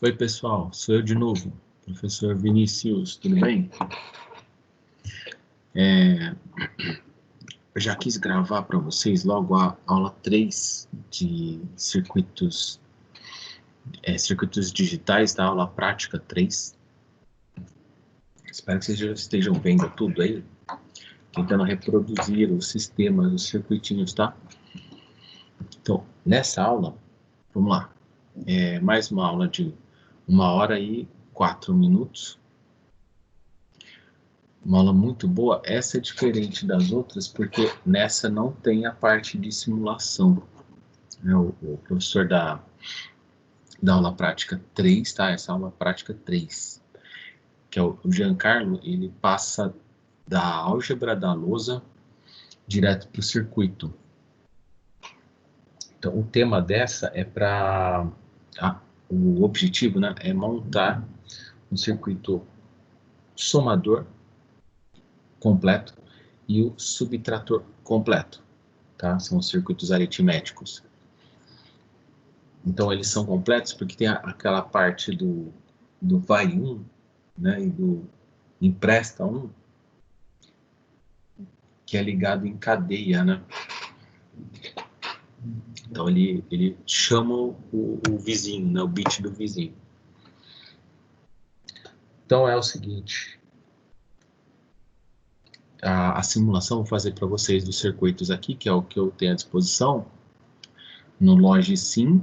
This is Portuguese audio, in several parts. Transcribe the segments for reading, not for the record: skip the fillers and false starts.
Oi, pessoal, sou eu de novo, professor Vinícius, tudo bem? Eu já quis gravar para vocês logo a aula 3 de circuitos digitais, da aula prática 3. Espero que vocês já estejam vendo tudo aí, tentando reproduzir os sistemas, os circuitinhos, tá? Então, nessa aula, vamos lá, mais uma aula de 1h04. Uma aula muito boa. Essa é diferente das outras porque nessa não tem a parte de simulação. O professor da aula prática 3, tá? Essa aula prática 3, que é o Giancarlo, ele passa da álgebra da lousa direto para o circuito. Então, o tema dessa é o objetivo, né, é montar um circuito somador completo e o subtrator completo, tá? São os circuitos aritméticos. Então, eles são completos porque tem aquela parte do vai 1, né, e do empresta 1, que é ligado em cadeia, né? Então, ele chama o vizinho, né, o bit do vizinho. Então, é o seguinte, a simulação eu vou fazer para vocês dos circuitos aqui, que é o que eu tenho à disposição, no LogSim.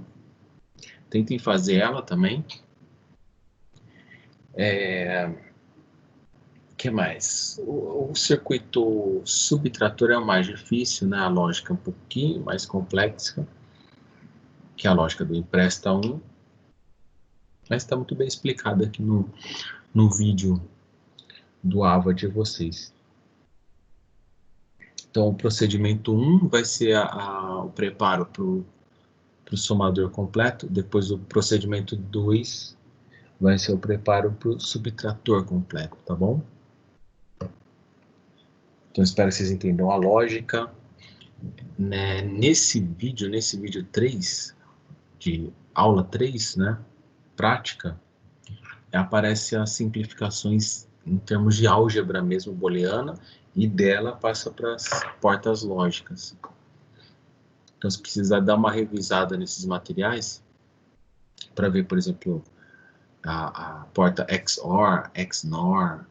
Tentem fazer ela também. O que mais? O circuito subtrator é o mais difícil, né? A lógica é um pouquinho mais complexa, que é a lógica do empresta 1, mas está muito bem explicado aqui no vídeo do AVA de vocês. Então, o procedimento 1 vai ser o preparo para o somador completo, depois o procedimento 2 vai ser o preparo para o subtrator completo, tá bom? Então, espero que vocês entendam a lógica. Né? Nesse vídeo 3, de aula 3, né, prática, aparece as simplificações em termos de álgebra mesmo, booleana, e dela passa para as portas lógicas. Então, se precisar dar uma revisada nesses materiais, para ver, por exemplo, a porta XOR, XNOR,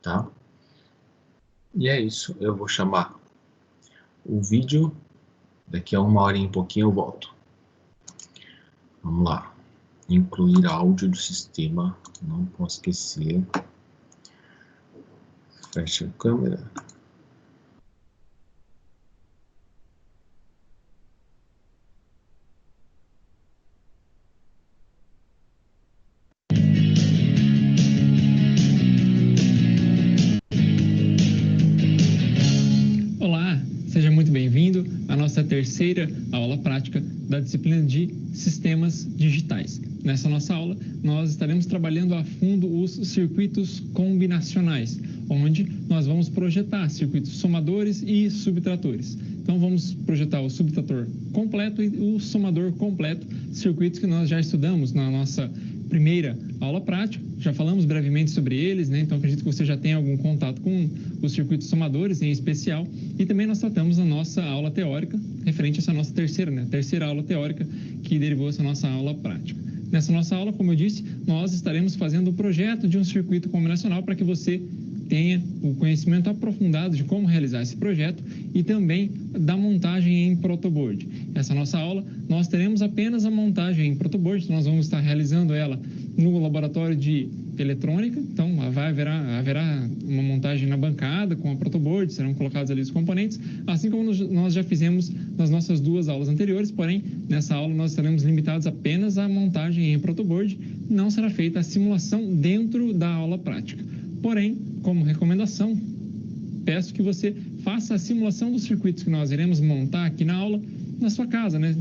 tá? E é isso, eu vou chamar o vídeo, daqui a 1h e pouquinho eu volto. Vamos lá. Incluir áudio do sistema, não posso esquecer. Fecha a câmera. Olá, seja muito bem-vindo à nossa terceira aula prática da disciplina de Sistemas Digitais. Nessa nossa aula, nós estaremos trabalhando a fundo os circuitos combinacionais, onde nós vamos projetar circuitos somadores e subtratores. Então, vamos projetar o subtrator completo e o somador completo, circuitos que nós já estudamos na nossa primeira aula prática, já falamos brevemente sobre eles, né? Então acredito que você já tenha algum contato com os circuitos somadores em especial, e também nós tratamos a nossa aula teórica, referente a essa nossa terceira aula teórica que derivou essa nossa aula prática. Nessa nossa aula, como eu disse, nós estaremos fazendo o projeto de um circuito combinacional para que você tenha o conhecimento aprofundado de como realizar esse projeto e também da montagem em protoboard. Essa nossa aula, nós teremos apenas a montagem em protoboard, nós vamos estar realizando ela no laboratório de eletrônica, então haverá uma montagem na bancada com a protoboard, serão colocados ali os componentes, assim como nós já fizemos nas nossas duas aulas anteriores, porém, nessa aula nós estaremos limitados apenas à montagem em protoboard, não será feita a simulação dentro da aula prática. Porém, como recomendação, peço que você faça a simulação dos circuitos que nós iremos montar aqui na aula, na sua casa, né?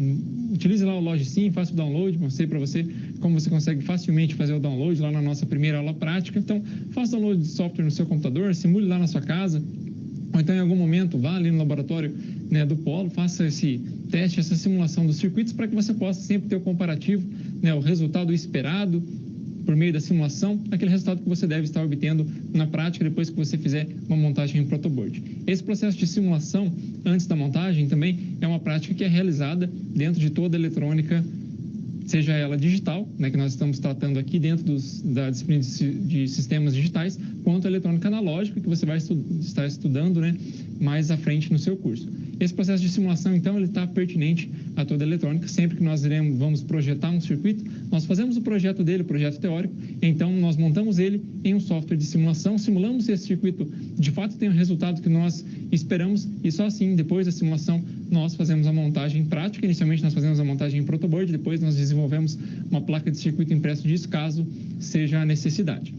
Utilize lá o LogSim, faça o download, mostrei para você como você consegue facilmente fazer o download lá na nossa primeira aula prática. Então, faça o download de software no seu computador, simule lá na sua casa, ou então em algum momento vá ali no laboratório né, do polo, faça esse teste, essa simulação dos circuitos para que você possa sempre ter o comparativo, né, o resultado esperado por meio da simulação, aquele resultado que você deve estar obtendo na prática depois que você fizer uma montagem em protoboard. Esse processo de simulação antes da montagem também é uma prática que é realizada dentro de toda a eletrônica, seja ela digital, né, que nós estamos tratando aqui dentro da disciplina de sistemas digitais, quanto a eletrônica analógica, que você vai estar estudando, né, mais à frente no seu curso. Esse processo de simulação, então, ele está pertinente a toda a eletrônica. Sempre que nós vamos projetar um circuito, nós fazemos o projeto dele, o projeto teórico, então nós montamos ele em um software de simulação, simulamos se esse circuito de fato tem o resultado que nós esperamos e só assim, depois da simulação, nós fazemos a montagem prática. Inicialmente nós fazemos a montagem em protoboard, depois nós desenvolvemos uma placa de circuito impresso disso, caso seja a necessidade.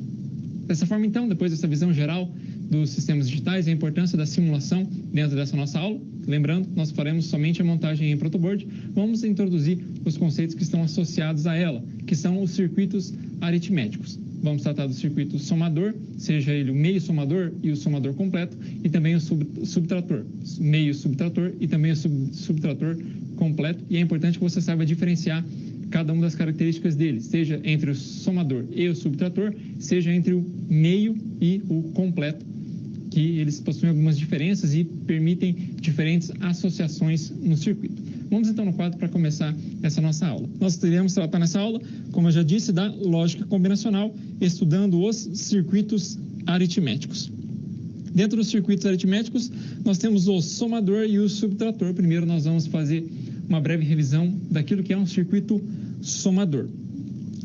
Dessa forma, então, depois dessa visão geral dos sistemas digitais, a importância da simulação dentro dessa nossa aula. Lembrando, nós faremos somente a montagem em protoboard. Vamos introduzir os conceitos que estão associados a ela, que são os circuitos aritméticos. Vamos tratar do circuito somador, seja ele o meio somador e o somador completo, e também o subtrator, meio subtrator e também o subtrator completo. E é importante que você saiba diferenciar cada uma das características deles, seja entre o somador e o subtrator, seja entre o meio e o completo, que eles possuem algumas diferenças e permitem diferentes associações no circuito. Vamos então no quadro para começar essa nossa aula. Nós iremos tratar nessa aula, como eu já disse, da lógica combinacional, estudando os circuitos aritméticos. Dentro dos circuitos aritméticos, nós temos o somador e o subtrator. Primeiro nós vamos fazer uma breve revisão daquilo que é um circuito somador.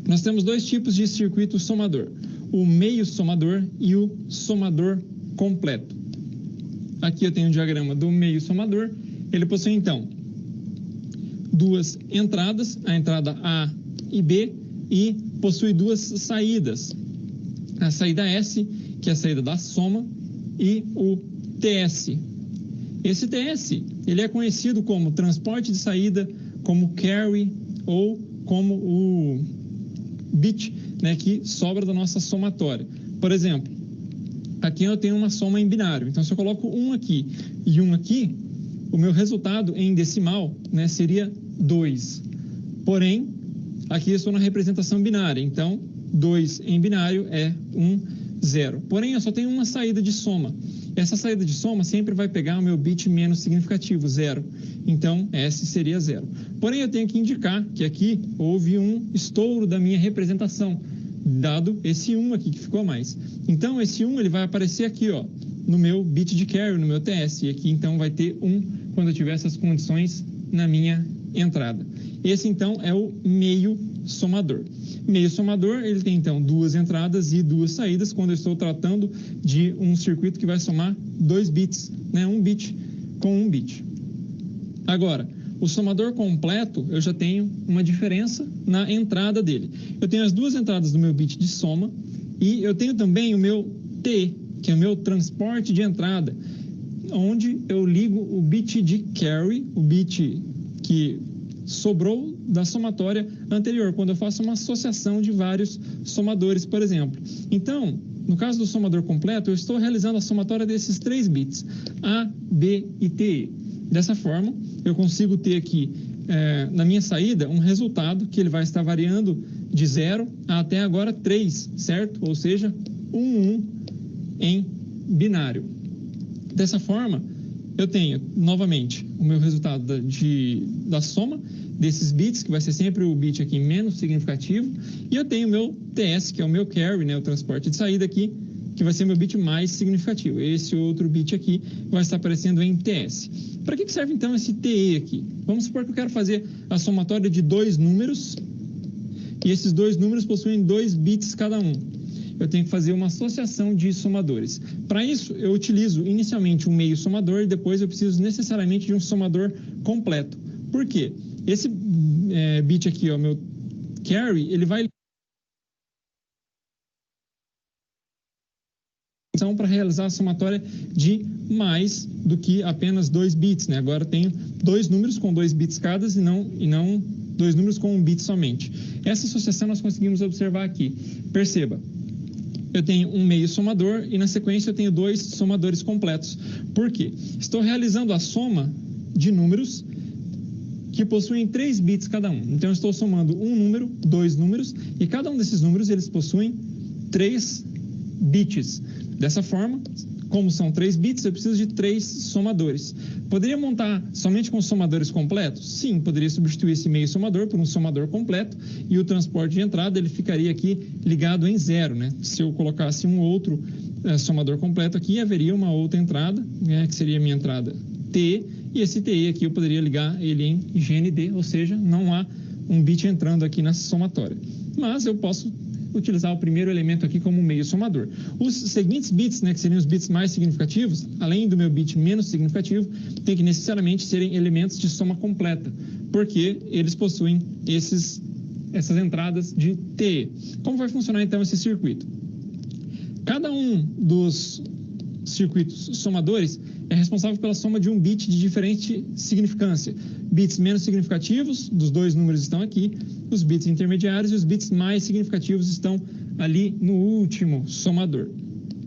Nós temos dois tipos de circuito somador, o meio somador e o somador completo. Aqui eu tenho um diagrama do meio somador. Ele possui então duas entradas, a entrada A e B, e possui duas saídas, a saída S, que é a saída da soma, e o TS. Esse TS, ele é conhecido como transporte de saída, como carry ou como o bit, né, que sobra da nossa somatória. Por exemplo, aqui eu tenho uma soma em binário. Então, se eu coloco um aqui e um aqui, o meu resultado em decimal, né, seria 2. Porém, aqui eu estou na representação binária. Então, 2 em binário é 1, 0. Porém, eu só tenho uma saída de soma. Essa saída de soma sempre vai pegar o meu bit menos significativo, 0. Então, S seria 0. Porém, eu tenho que indicar que aqui houve um estouro da minha representação, dado esse 1 aqui que ficou a mais. Então, esse 1 ele vai aparecer aqui, ó, no meu bit de carry, no meu TS. E aqui, então, vai ter 1 quando eu tiver essas condições na minha entrada. Esse, então, é o meio somador. Meio somador, ele tem, então, duas entradas e duas saídas, quando eu estou tratando de um circuito que vai somar 2 bits, né? Um bit com um bit. Agora, o somador completo, eu já tenho uma diferença na entrada dele. Eu tenho as duas entradas do meu bit de soma e eu tenho também o meu T, que é o meu transporte de entrada, onde eu ligo o bit de carry, o bit que sobrou da somatória anterior, quando eu faço uma associação de vários somadores, por exemplo. Então, no caso do somador completo, eu estou realizando a somatória desses 3 bits, A, B e T. Dessa forma, eu consigo ter aqui, na minha saída, um resultado que ele vai estar variando de 0 a até agora 3, certo? Ou seja, 1 em binário. Dessa forma, eu tenho, novamente, o meu resultado da soma desses bits, que vai ser sempre o bit aqui menos significativo, e eu tenho o meu TS, que é o meu carry, né, o transporte de saída aqui, que vai ser meu bit mais significativo. Esse outro bit aqui vai estar aparecendo em TS. Para que serve, então, esse TE aqui? Vamos supor que eu quero fazer a somatória de 2 números, e esses 2 números possuem 2 bits cada um. Eu tenho que fazer uma associação de somadores. Para isso, eu utilizo inicialmente um meio somador e depois eu preciso necessariamente de um somador completo. Por quê? Esse bit aqui, ó, meu carry, ele vai para realizar a somatória de mais do que apenas 2 bits, né? Agora eu tenho 2 números com 2 bits cada e não 2 números com 1 bit somente. Essa associação nós conseguimos observar aqui. Perceba, eu tenho um meio somador e na sequência eu tenho 2 somadores completos. Por quê? Estou realizando a soma de números que possuem 3 bits cada um. Então, eu estou somando um número, 2 números, e cada um desses números, eles possuem 3 bits. Dessa forma, como são 3 bits, eu preciso de 3 somadores. Poderia montar somente com somadores completos? Sim, poderia substituir esse meio somador por um somador completo, e o transporte de entrada ele ficaria aqui ligado em 0, né? Se eu colocasse um outro somador completo aqui, haveria uma outra entrada, né, que seria a minha entrada TE, e esse TE aqui eu poderia ligar ele em GND, ou seja, não há um bit entrando aqui nessa somatória. Mas eu posso utilizar o primeiro elemento aqui como meio somador. Os seguintes bits, né, que seriam os bits mais significativos, além do meu bit menos significativo, tem que necessariamente serem elementos de soma completa, porque eles possuem essas entradas de TE. Como vai funcionar então esse circuito? Cada um dos circuitos somadores é responsável pela soma de um bit de diferente significância. Bits menos significativos, dos 2 números estão aqui, os bits intermediários e os bits mais significativos estão ali no último somador.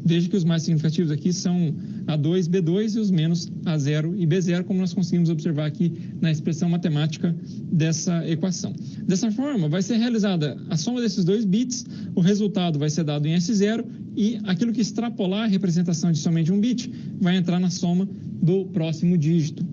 Veja que os mais significativos aqui são A2, B2 e os menos A0 e B0, como nós conseguimos observar aqui na expressão matemática dessa equação. Dessa forma, vai ser realizada a soma desses 2 bits, o resultado vai ser dado em S0 e aquilo que extrapolar a representação de somente um bit vai entrar na soma do próximo dígito.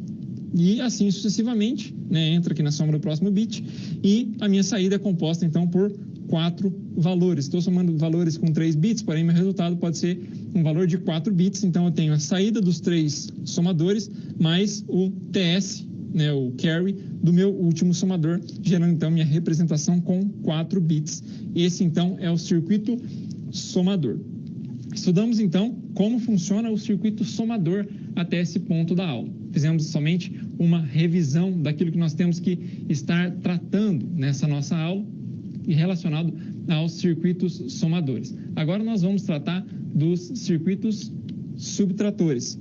E assim sucessivamente, né, entra aqui na soma do próximo bit e a minha saída é composta então por 4 valores. Estou somando valores com 3 bits, porém meu resultado pode ser um valor de 4 bits, então eu tenho a saída dos 3 somadores mais o TS, né, o carry do meu último somador, gerando então minha representação com 4 bits. Esse então é o circuito somador. Estudamos então como funciona o circuito somador até esse ponto da aula. Fizemos somente uma revisão daquilo que nós temos que estar tratando nessa nossa aula e relacionado aos circuitos somadores. Agora nós vamos tratar dos circuitos subtratores.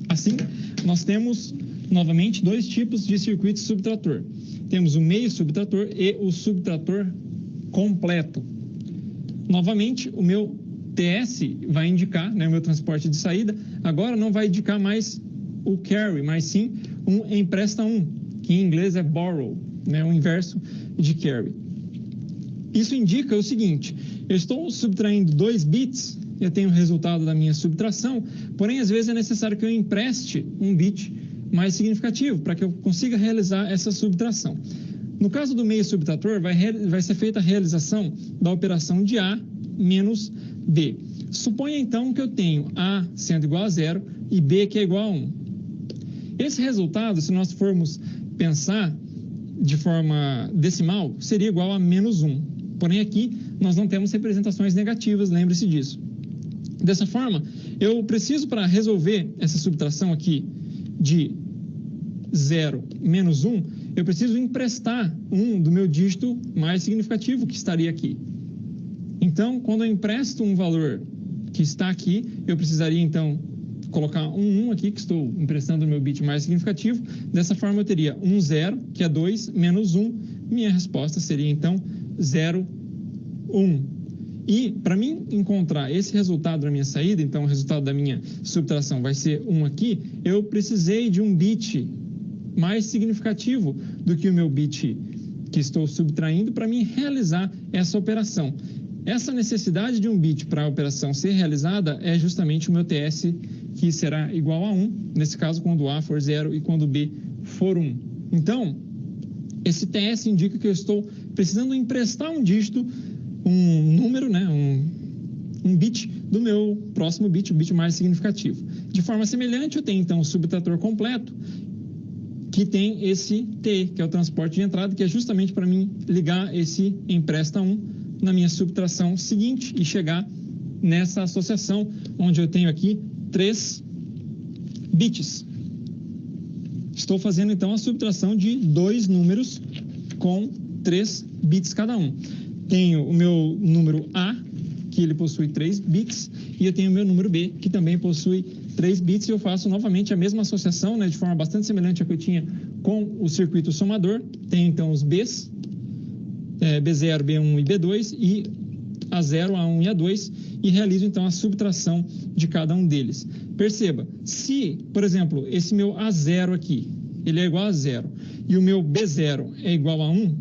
Assim, nós temos novamente 2 tipos de circuito subtrator. Temos o meio subtrator e o subtrator completo. Novamente, o meu TS vai indicar, né, o meu transporte de saída, agora não vai indicar mais o carry, mas sim um empresta um, que em inglês é borrow, né, o inverso de carry. Isso indica o seguinte: eu estou subtraindo 2 bits, eu tenho o resultado da minha subtração, porém às vezes é necessário que eu empreste um bit mais significativo para que eu consiga realizar essa subtração. No caso do meio subtrator, vai ser feita a realização da operação de A menos B. Suponha então que eu tenho A sendo igual a 0 e B que é igual a 1. Esse resultado, se nós formos pensar de forma decimal, seria igual a menos 1. Porém aqui nós não temos representações negativas, lembre-se disso. Dessa forma, eu preciso, para resolver essa subtração aqui de 0 menos 1, eu preciso emprestar um do meu dígito mais significativo que estaria aqui. Então, quando eu empresto um valor que está aqui, eu precisaria então colocar um 1 aqui, que estou emprestando o meu bit mais significativo. Dessa forma, eu teria um 0, que é 2, menos 1. Minha resposta seria então 0, 1. E para mim encontrar esse resultado da minha saída, então o resultado da minha subtração vai ser 1 aqui, eu precisei de um bit mais significativo do que o meu bit que estou subtraindo para mim realizar essa operação. Essa necessidade de um bit para a operação ser realizada é justamente o meu TS, que será igual a 1, nesse caso quando A for 0 e quando B for 1. Então, esse TS indica que eu estou precisando emprestar um dígito, um número, né, um bit do meu próximo bit, o bit mais significativo. De forma semelhante, eu tenho então o subtrator completo, que tem esse T, que é o transporte de entrada, que é justamente para mim ligar esse empresta 1 na minha subtração seguinte e chegar nessa associação, onde eu tenho aqui 3 bits. Estou fazendo então a subtração de 2 números com 3 bits cada um. Tenho o meu número A, que ele possui 3 bits, e eu tenho o meu número B, que também possui 3 bits, e eu faço novamente a mesma associação, né, de forma bastante semelhante à que eu tinha com o circuito somador. Tem então os Bs, B0, B1 e B2, e A0, A1 e A2, e realizo então a subtração de cada um deles. Perceba, se, por exemplo, esse meu A0 aqui, ele é igual a 0, e o meu B0 é igual a 1,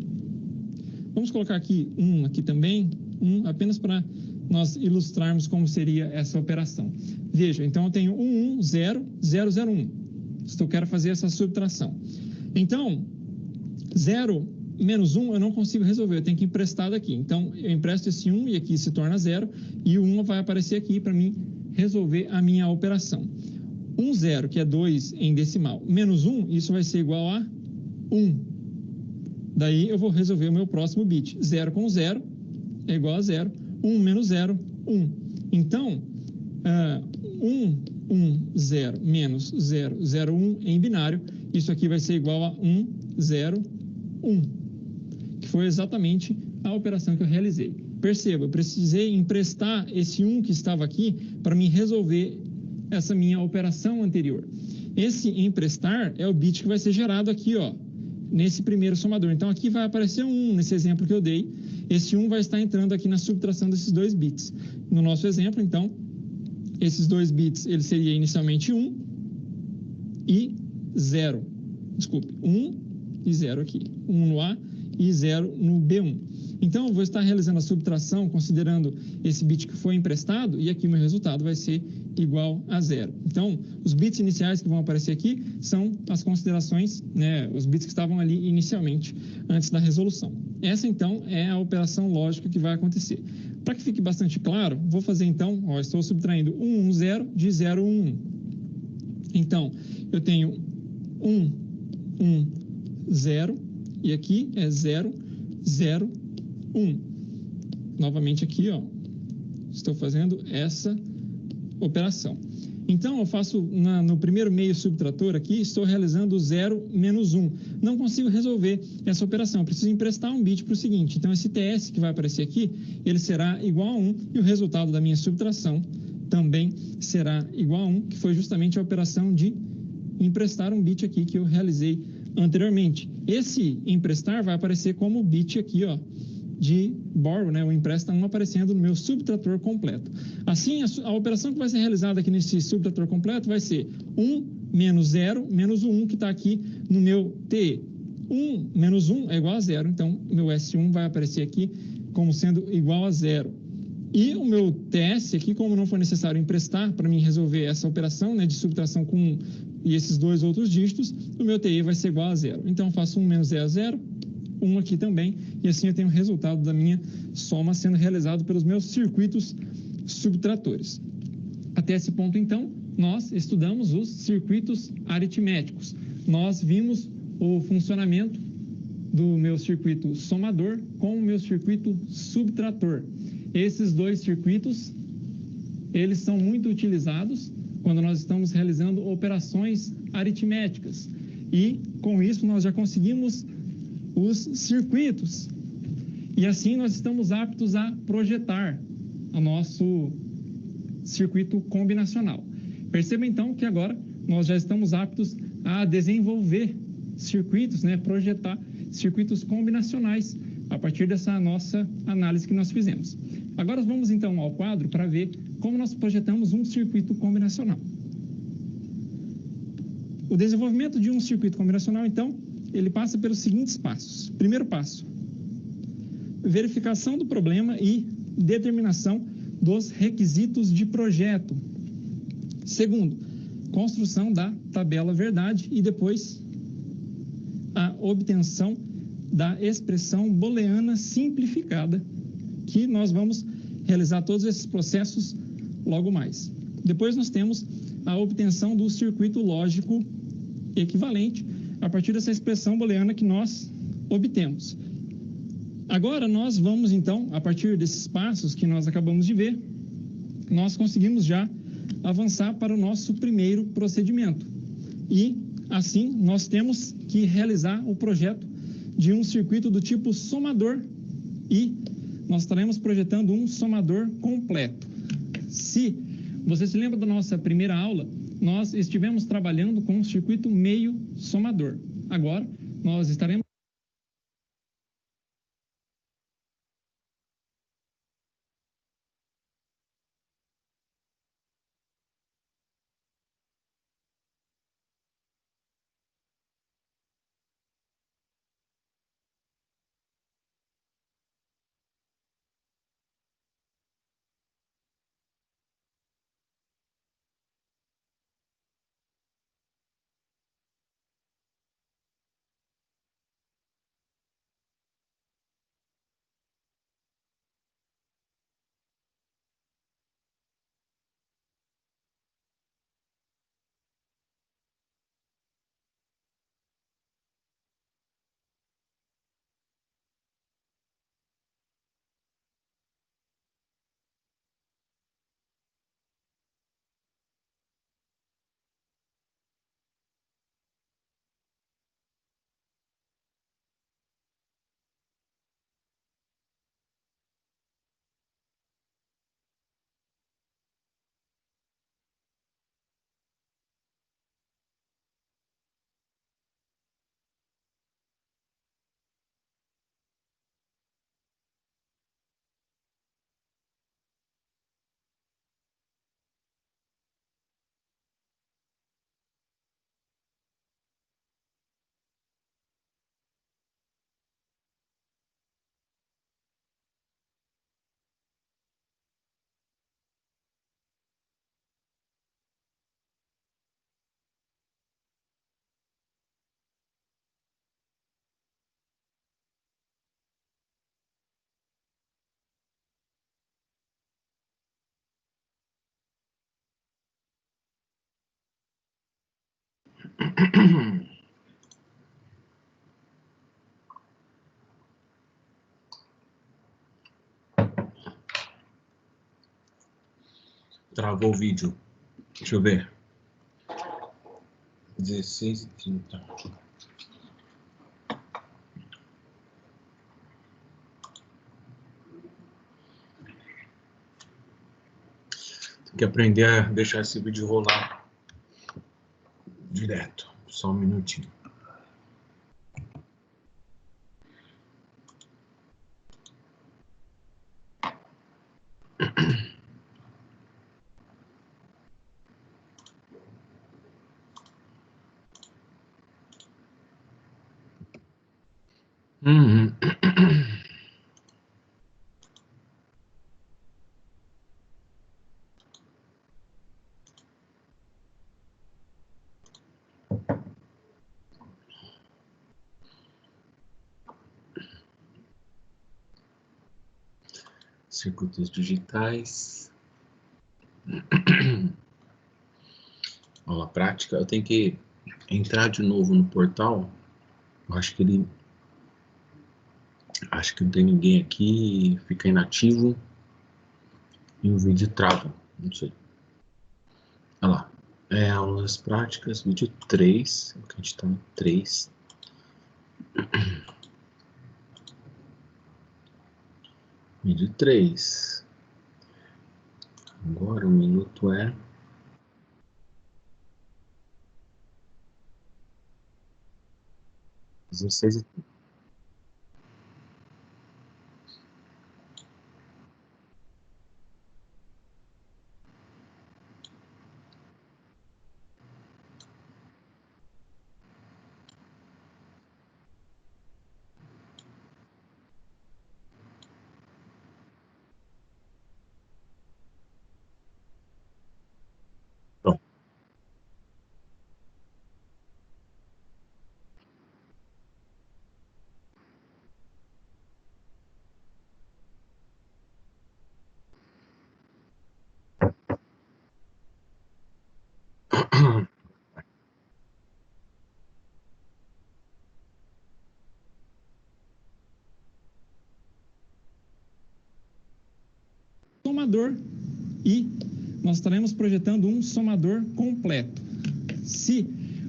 vamos colocar aqui 1 aqui também, 1 apenas para nós ilustrarmos como seria essa operação. Veja, então eu tenho 1, 1, 0, 0, 0, 1. Se eu quero fazer essa subtração. Então, 0 menos 1 eu não consigo resolver, eu tenho que emprestar daqui. Então, eu empresto esse 1 e aqui se torna 0, e o 1 vai aparecer aqui para mim resolver a minha operação. 1, 0, que é 2 em decimal, menos 1, isso vai ser igual a 1. Daí eu vou resolver o meu próximo bit. 0 com 0 é igual a 0. 1 menos 0, 1. Então, 1, 1, 0 menos 0, 0, 1 em binário, isso aqui vai ser igual a 1, 0, 1, que foi exatamente a operação que eu realizei. Perceba, eu precisei emprestar esse 1 que estava aqui para me resolver essa minha operação anterior. Esse emprestar é o bit que vai ser gerado aqui, ó, nesse primeiro somador. Então, aqui vai aparecer um 1, nesse exemplo que eu dei. Esse 1 vai estar entrando aqui na subtração desses dois bits. No nosso exemplo, então, esses dois bits, ele seria inicialmente 1 e 0. Desculpe, 1 e 0 aqui. 1 no A e 0 no B1. Então, eu vou estar realizando a subtração considerando esse bit que foi emprestado e aqui o meu resultado vai ser igual a 0. Então, os bits iniciais que vão aparecer aqui são as considerações, né, os bits que estavam ali inicialmente, antes da resolução. Essa, então, é a operação lógica que vai acontecer. Para que fique bastante claro, vou fazer, então, ó, estou subtraindo 1, 1, 0 de 0, 1, 1. Então, eu tenho 1, 1, 0, e aqui é 0, 0, 1. Novamente aqui, ó, estou fazendo essa operação. Então, eu faço no primeiro meio subtrator aqui, estou realizando 0 menos 1. Não consigo resolver essa operação, eu preciso emprestar um bit para o seguinte. Então, esse TS que vai aparecer aqui, ele será igual a 1 e o resultado da minha subtração também será igual a 1, que foi justamente a operação de emprestar um bit aqui que eu realizei anteriormente. Esse emprestar vai aparecer como bit aqui, ó, de borrow, né, o empresta 1 aparecendo no meu subtrator completo. Assim, a operação que vai ser realizada aqui nesse subtrator completo vai ser 1 menos 0 menos o 1 que está aqui no meu TE. 1 menos 1 é igual a 0, então meu S1 vai aparecer aqui como sendo igual a 0. E o meu TS aqui, como não foi necessário emprestar para mim resolver essa operação, né, de subtração com 1 e esses dois outros dígitos, o meu TE vai ser igual a 0. Então, eu faço 1 menos 0 a 0, 1 aqui também, e assim eu tenho o resultado da minha soma sendo realizado pelos meus circuitos subtratores. Até esse ponto, então, nós estudamos os circuitos aritméticos. Nós vimos o funcionamento do meu circuito somador com o meu circuito subtrator. Esses dois circuitos, eles são muito utilizados quando nós estamos realizando operações aritméticas. E, com isso, nós já conseguimos os circuitos. E assim nós estamos aptos a projetar o nosso circuito combinacional. Perceba então que agora nós já estamos aptos a desenvolver circuitos, né, projetar circuitos combinacionais a partir dessa nossa análise que nós fizemos. Agora vamos então ao quadro para ver como nós projetamos um circuito combinacional. O desenvolvimento de um circuito combinacional, então, ele passa pelos seguintes passos. Primeiro passo, verificação do problema e determinação dos requisitos de projeto. Segundo, construção da tabela verdade e depois a obtenção da expressão booleana simplificada, que nós vamos realizar todos esses processos logo mais. Depois nós temos a obtenção do circuito lógico equivalente a partir dessa expressão booleana que nós obtemos. Agora nós vamos então, a partir desses passos que nós acabamos de ver, nós conseguimos já avançar para o nosso primeiro procedimento. E assim nós temos que realizar o projeto de um circuito do tipo somador e nós estaremos projetando um somador completo. Se você se lembra da nossa primeira aula, nós estivemos trabalhando com um circuito meio somador. Agora, nós estaremos Travou o vídeo. Deixa eu ver. 16h30. Tem que aprender a deixar esse vídeo rolar direto. Só um minutinho. Circuitos digitais. Aula prática. Eu tenho que entrar de novo no portal. Eu acho que ele... Acho que não tem ninguém aqui. Fica inativo. E o vídeo trava. Não sei. Olha lá. Aulas práticas. Vídeo 3. A gente está no 3. Vídeo 3. Agora o minuto é... (16h30). Pronto. Somador, e nós estaremos projetando um somador completo. Se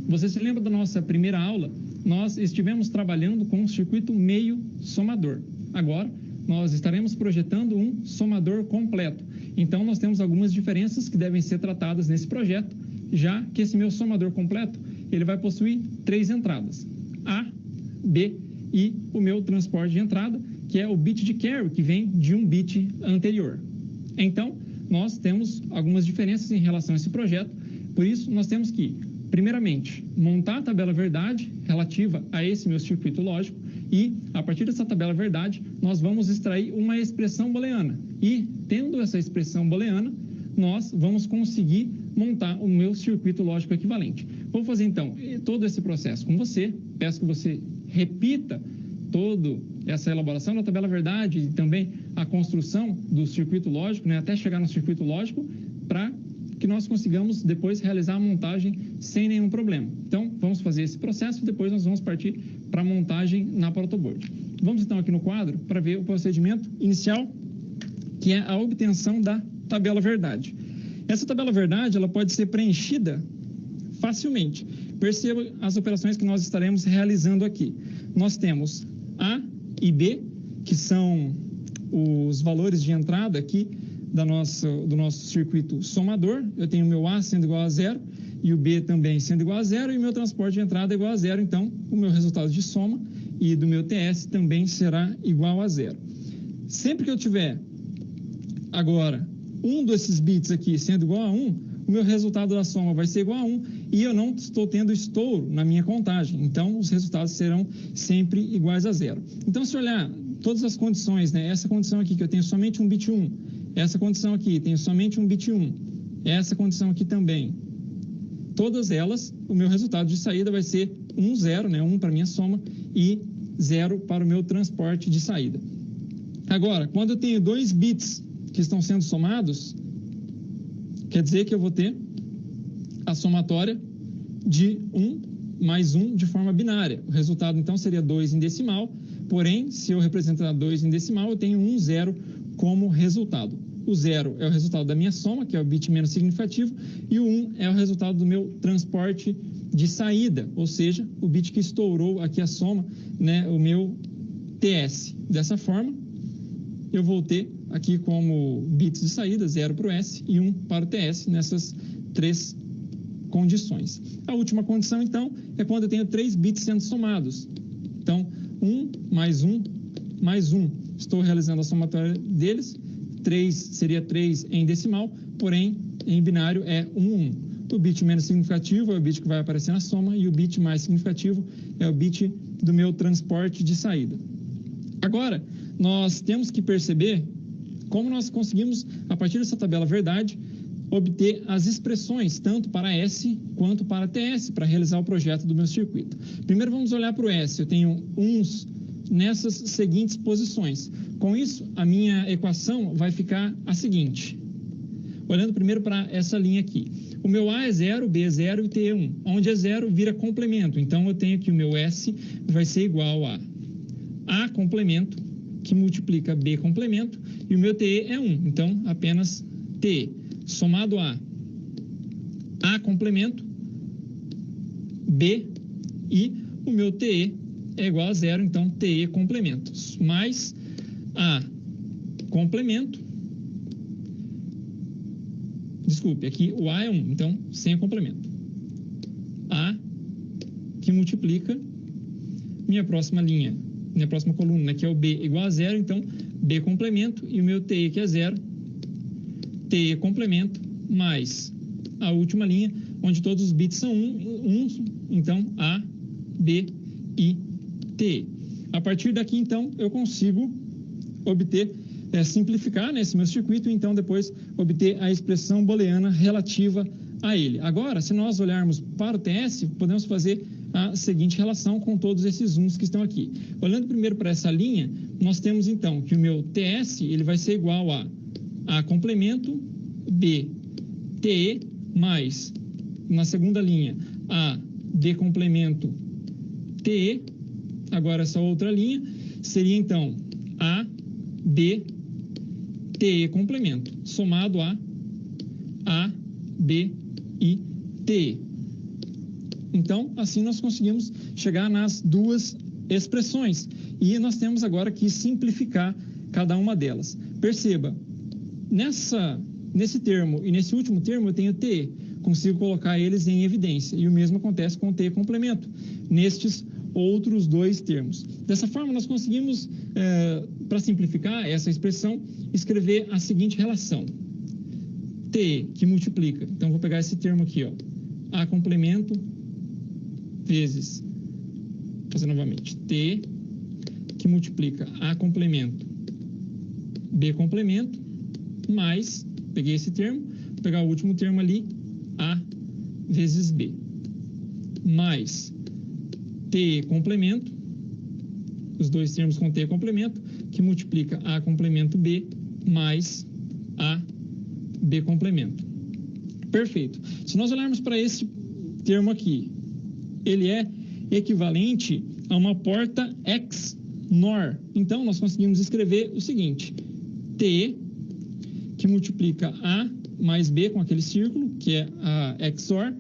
você se lembra da nossa primeira aula, nós estivemos trabalhando com o circuito meio somador. Agora, nós estaremos projetando um somador completo. Então, nós temos algumas diferenças que devem ser tratadas nesse projeto, já que esse meu somador completo, ele vai possuir 3 entradas, A, B e o meu transporte de entrada, que é o bit de carry, que vem de um bit anterior. Então, nós temos algumas diferenças em relação a esse projeto, por isso nós temos que, primeiramente, montar a tabela verdade relativa a esse meu circuito lógico e, a partir dessa tabela verdade, nós vamos extrair uma expressão booleana. E, tendo essa expressão booleana, nós vamos conseguir montar o meu circuito lógico equivalente. Vou fazer, então, todo esse processo com você. Peço que você repita toda essa elaboração da tabela verdade e também a construção do circuito lógico, né, até chegar no circuito lógico, para que nós consigamos depois realizar a montagem sem nenhum problema. Então, vamos fazer esse processo e depois nós vamos partir para a montagem na protoboard. Vamos então aqui no quadro para ver o procedimento inicial, que é a obtenção da tabela verdade. Essa tabela verdade, ela pode ser preenchida facilmente. Perceba as operações que nós estaremos realizando aqui. Nós temos A e B, que são os valores de entrada aqui do nosso circuito somador. Eu tenho o meu A sendo igual a 0 e o B também sendo igual a 0 e o meu transporte de entrada é igual a 0. Então, o meu resultado de soma e do meu TS também será igual a 0. Sempre que eu tiver agora um desses bits aqui sendo igual a 1, o meu resultado da soma vai ser igual a 1 e eu não estou tendo estouro na minha contagem. Então, os resultados serão sempre iguais a 0. Então, se olhar todas as condições, né? Essa condição aqui que eu tenho somente um bit 1, essa condição aqui tenho somente um bit 1, essa condição aqui também, todas elas, o meu resultado de saída vai ser 1, 0, né? 1 para a minha soma e 0 para o meu transporte de saída. Agora, quando eu tenho 2 bits que estão sendo somados, quer dizer que eu vou ter a somatória de 1 mais 1 de forma binária. O resultado, então, seria 2 em decimal, porém, se eu representar 2 em decimal, eu tenho 1, 0 como resultado. O 0 é o resultado da minha soma, que é o bit menos significativo, e o 1 é o resultado do meu transporte de saída, ou seja, o bit que estourou aqui a soma, né, o meu TS. Dessa forma, eu vou ter aqui como bits de saída 0 para o S e 1 para o TS nessas 3 condições. A última condição, então, é quando eu tenho 3 bits sendo somados. Então, 1 mais 1 mais 1. Estou realizando a somatória deles. 3 seria 3 em decimal, porém, em binário é 1, 1. O bit menos significativo é o bit que vai aparecer na soma e o bit mais significativo é o bit do meu transporte de saída. Agora, nós temos que perceber como nós conseguimos, a partir dessa tabela verdade, obter as expressões, tanto para S quanto para TS, para realizar o projeto do meu circuito. Primeiro vamos olhar para o S. Eu tenho uns nessas seguintes posições. Com isso, a minha equação vai ficar a seguinte. Olhando primeiro para essa linha aqui. O meu A é 0, B é 0 e T é 1. Onde é 0 vira complemento. Então, eu tenho que o meu S vai ser igual a A complemento, que multiplica B complemento, e o meu TE é 1. Então, apenas TE. Somado a complemento, B, e o meu TE é igual a 0, então TE complemento, mais A complemento, desculpe, aqui o A é 1, então sem a complemento. A que multiplica minha próxima linha, minha próxima coluna, né, que é o B igual a 0, então B complemento, e o meu TE que é 0, TE complemento, mais a última linha, onde todos os bits são 1, então A, B e TE. A partir daqui, então, eu consigo obter, simplificar, né, esse meu circuito, e então depois obter a expressão booleana relativa a ele. Agora, se nós olharmos para o TS, podemos fazer a seguinte relação com todos esses uns que estão aqui. Olhando primeiro para essa linha, nós temos então que o meu TS ele vai ser igual a complemento B, TE, mais, na segunda linha, A, B complemento, TE. Agora, essa outra linha seria, então, A, B, TE complemento, somado a B e TE. Então, assim nós conseguimos chegar nas duas expressões. E nós temos agora que simplificar cada uma delas. Perceba, nesse termo e nesse último termo eu tenho TE. Consigo colocar eles em evidência. E o mesmo acontece com o TE complemento, nestes outros dois termos. Dessa forma, nós conseguimos, para simplificar essa expressão, escrever a seguinte relação. TE, que multiplica. Então, vou pegar esse termo aqui, ó. A complemento vezes, vou fazer novamente, T, que multiplica A complemento, B complemento, mais, peguei esse termo, vou pegar o último termo ali, A vezes B, mais T complemento, os dois termos com T complemento, que multiplica A complemento B, mais A B complemento. Perfeito. Se nós olharmos para esse termo aqui, ele é equivalente a uma porta XNOR. Então, nós conseguimos escrever o seguinte, T, que multiplica A mais B com aquele círculo, que é a XOR,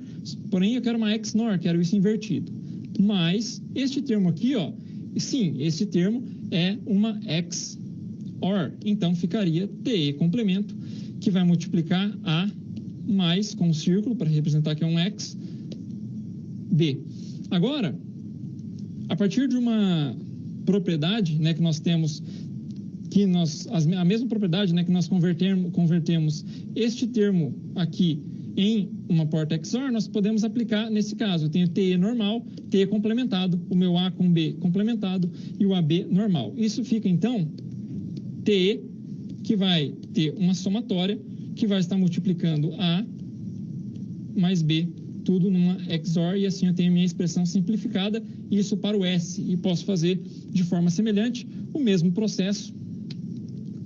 porém eu quero uma XNOR, quero isso invertido. Mas, este termo aqui, ó, sim, este termo é uma XOR. Então, ficaria TE complemento, que vai multiplicar A mais com o círculo, para representar que é um X, B. Agora, a partir de uma propriedade, né, que nós temos, a mesma propriedade, né, que nós convertemos este termo aqui em uma porta XOR, nós podemos aplicar nesse caso. Eu tenho TE normal, TE complementado, o meu A com B complementado e o AB normal. Isso fica, então, TE, que vai ter uma somatória, que vai estar multiplicando A mais B, tudo numa XOR, e assim eu tenho a minha expressão simplificada, isso para o S, e posso fazer de forma semelhante o mesmo processo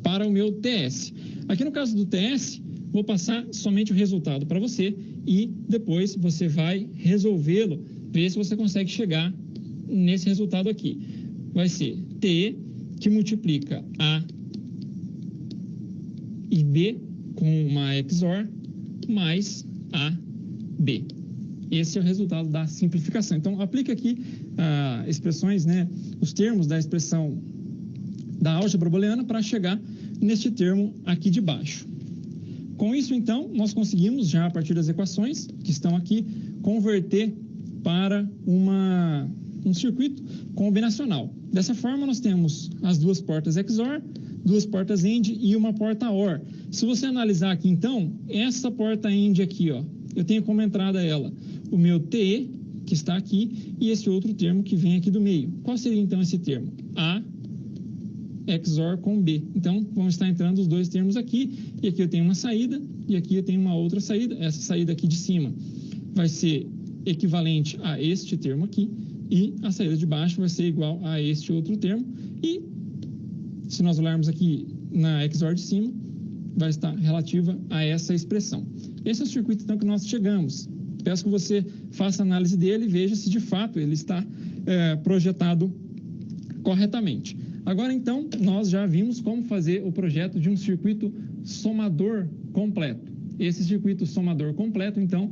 para o meu TS. Aqui no caso do TS, vou passar somente o resultado para você, e depois você vai resolvê-lo, ver se você consegue chegar nesse resultado aqui. Vai ser T que multiplica A e B com uma XOR mais AB. Esse é o resultado da simplificação. Então, aplica aqui expressões, né, os termos da expressão da álgebra booleana para chegar neste termo aqui de baixo. Com isso, então, nós conseguimos já, a partir das equações que estão aqui, converter para um circuito combinacional. Dessa forma, nós temos as duas portas XOR, duas portas AND e uma porta OR. Se você analisar aqui, então, essa porta AND aqui, ó, eu tenho como entrada ela o meu TE, que está aqui, e esse outro termo que vem aqui do meio. Qual seria, então, esse termo? A XOR com B. Então, vão estar entrando os dois termos aqui, e aqui eu tenho uma saída, e aqui eu tenho uma outra saída. Essa saída aqui de cima vai ser equivalente a este termo aqui, e a saída de baixo vai ser igual a este outro termo, e se nós olharmos aqui na XOR de cima, vai estar relativa a essa expressão. Esse é o circuito, então, que nós chegamos. Peço que você faça a análise dele e veja se, de fato, ele está projetado corretamente. Agora, então, nós já vimos como fazer o projeto de um circuito somador completo. Esse circuito somador completo, então,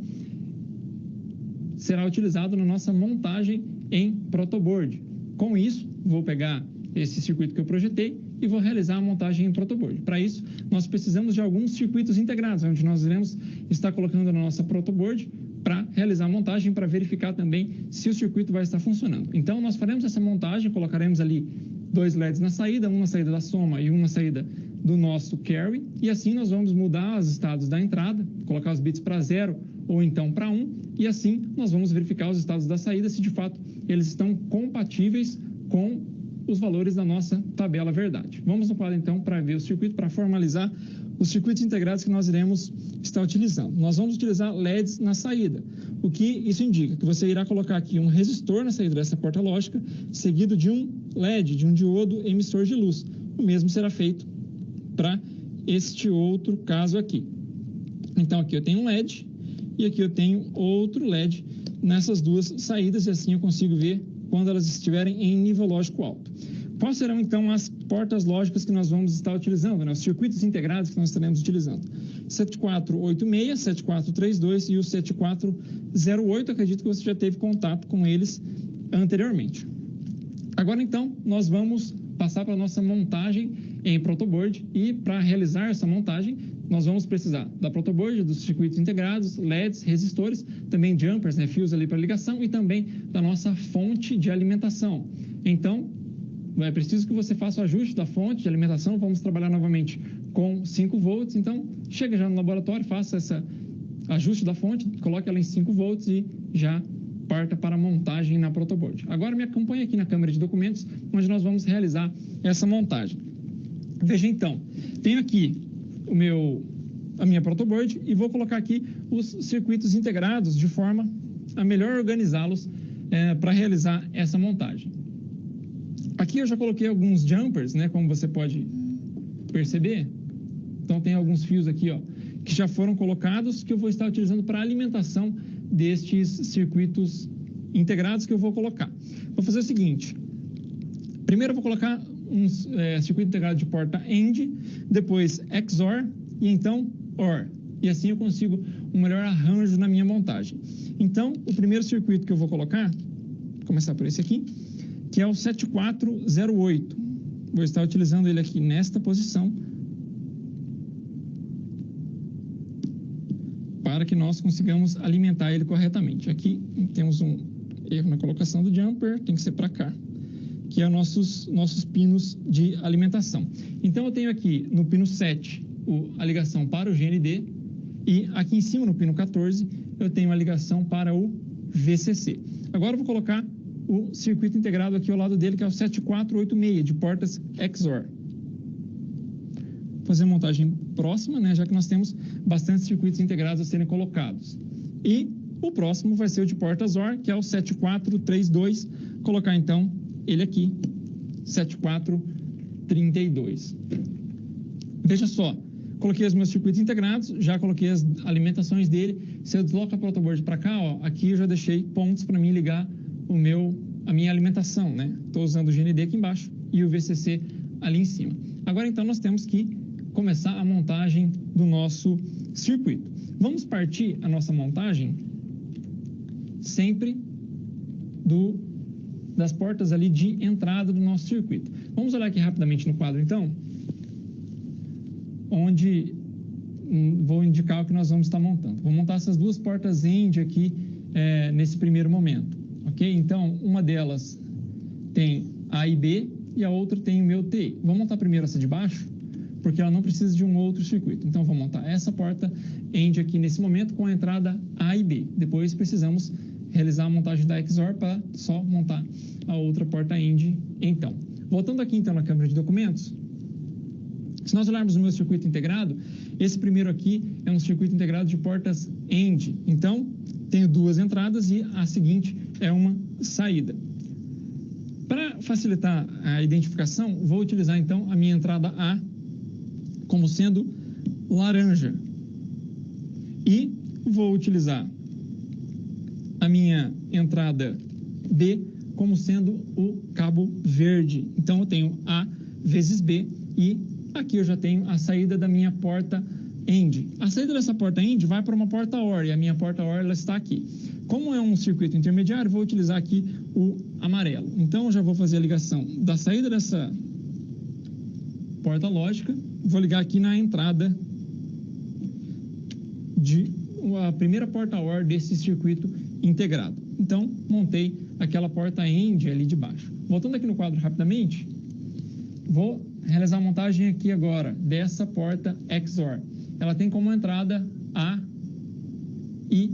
será utilizado na nossa montagem em protoboard. Com isso, vou pegar esse circuito que eu projetei e vou realizar a montagem em protoboard. Para isso, nós precisamos de alguns circuitos integrados, onde nós iremos estar colocando na nossa protoboard para realizar a montagem, para verificar também se o circuito vai estar funcionando. Então, nós faremos essa montagem, colocaremos ali 2 LEDs na saída, um na saída da soma e um na saída do nosso carry, e assim nós vamos mudar os estados da entrada, colocar os bits para 0 ou então para 1, e assim nós vamos verificar os estados da saída, se de fato eles estão compatíveis com os valores da nossa tabela verdade. Vamos no quadro então para ver o circuito, para formalizar os circuitos integrados que nós iremos estar utilizando. Nós vamos utilizar LEDs na saída. O que isso indica? Que você irá colocar aqui um resistor na saída dessa porta lógica, seguido de um LED, de um diodo emissor de luz. O mesmo será feito para este outro caso aqui. Então aqui eu tenho um LED e aqui eu tenho outro LED nessas duas saídas, e assim eu consigo ver quando elas estiverem em nível lógico alto. Quais serão, então, as portas lógicas que nós vamos estar utilizando, né? Os circuitos integrados que nós estaremos utilizando? 7486, 7432 e o 7408, acredito que você já teve contato com eles anteriormente. Agora, então, nós vamos passar para a nossa montagem em protoboard, e para realizar essa montagem, nós vamos precisar da protoboard, dos circuitos integrados, LEDs, resistores, também jumpers, né, fios ali para ligação, e também da nossa fonte de alimentação. Então, é preciso que você faça o ajuste da fonte de alimentação. Vamos trabalhar novamente com 5 volts. Então, chega já no laboratório, faça esse ajuste da fonte, coloque ela em 5 volts e já parta para a montagem na protoboard. Agora me acompanhe aqui na câmera de documentos, onde nós vamos realizar essa montagem. Veja então, tenho aqui a minha protoboard e vou colocar aqui os circuitos integrados de forma a melhor organizá-los para realizar essa montagem. Aqui eu já coloquei alguns jumpers, né, como você pode perceber. Então tem alguns fios aqui, ó, que já foram colocados, que eu vou estar utilizando para alimentação destes circuitos integrados que eu vou colocar. Vou fazer o seguinte: primeiro eu vou colocar um circuito integrado de porta AND, depois XOR e então OR. E assim eu consigo um melhor arranjo na minha montagem. Então, o primeiro circuito que eu vou colocar, vou começar por esse aqui, que é o 7408. Vou estar utilizando ele aqui nesta posição para que nós consigamos alimentar ele corretamente. Aqui temos um erro na colocação do jumper, tem que ser para cá, que é nossos pinos de alimentação. Então, eu tenho aqui no pino 7 a ligação para o GND, e aqui em cima no pino 14 eu tenho a ligação para o VCC. Agora eu vou colocar o circuito integrado aqui ao lado dele, que é o 7486, de portas XOR. Vou fazer a montagem próxima, né, já que nós temos bastante circuitos integrados a serem colocados. E o próximo vai ser o de portas OR, que é o 7432. Colocar, então, ele aqui, 7432. Veja só, coloquei os meus circuitos integrados, já coloquei as alimentações dele. Se eu desloco a protoboard para cá, ó, aqui eu já deixei pontos para mim ligar a minha alimentação, né? Estou usando o GND aqui embaixo e o VCC ali em cima. Agora, então, nós temos que começar a montagem do nosso circuito. Vamos partir a nossa montagem sempre das portas ali de entrada do nosso circuito. Vamos olhar aqui rapidamente no quadro, então, onde vou indicar o que nós vamos estar montando. Vou montar essas duas portas END aqui nesse primeiro momento, ok? Então, uma delas tem A e B e a outra tem o meu TI. Vou montar primeiro essa de baixo, porque ela não precisa de um outro circuito. Então, vou montar essa porta END aqui nesse momento com a entrada A e B. Depois precisamos realizar a montagem da XOR para só montar a outra porta END. Então, voltando aqui então na câmera de documentos, se nós olharmos o meu circuito integrado, esse primeiro aqui é um circuito integrado de portas END. Então, tenho duas entradas e a seguinte é uma saída. Para facilitar a identificação, vou utilizar então a minha entrada A como sendo laranja. E vou utilizar a minha entrada B como sendo o cabo verde. Então, eu tenho A vezes B e aqui eu já tenho a saída da minha porta END. A saída dessa porta END vai para uma porta OR e a minha porta OR ela está aqui. Como é um circuito intermediário, vou utilizar aqui o amarelo. Então, eu já vou fazer a ligação da saída dessa porta lógica. Vou ligar aqui na entrada a primeira porta OR desse circuito integrado. Então, montei aquela porta END ali de baixo. Voltando aqui no quadro rapidamente, vou realizar a montagem aqui agora dessa porta XOR. Ela tem como entrada A e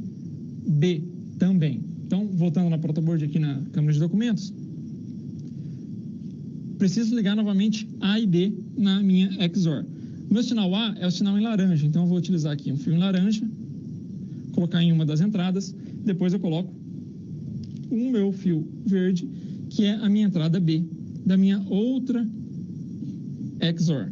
B também. Então, voltando na protoboard aqui na câmera de documentos, preciso ligar novamente A e B na minha XOR. O meu sinal A é o sinal em laranja, então eu vou utilizar aqui um fio em laranja, colocar em uma das entradas, depois eu coloco o meu fio verde, que é a minha entrada B da minha outra XOR.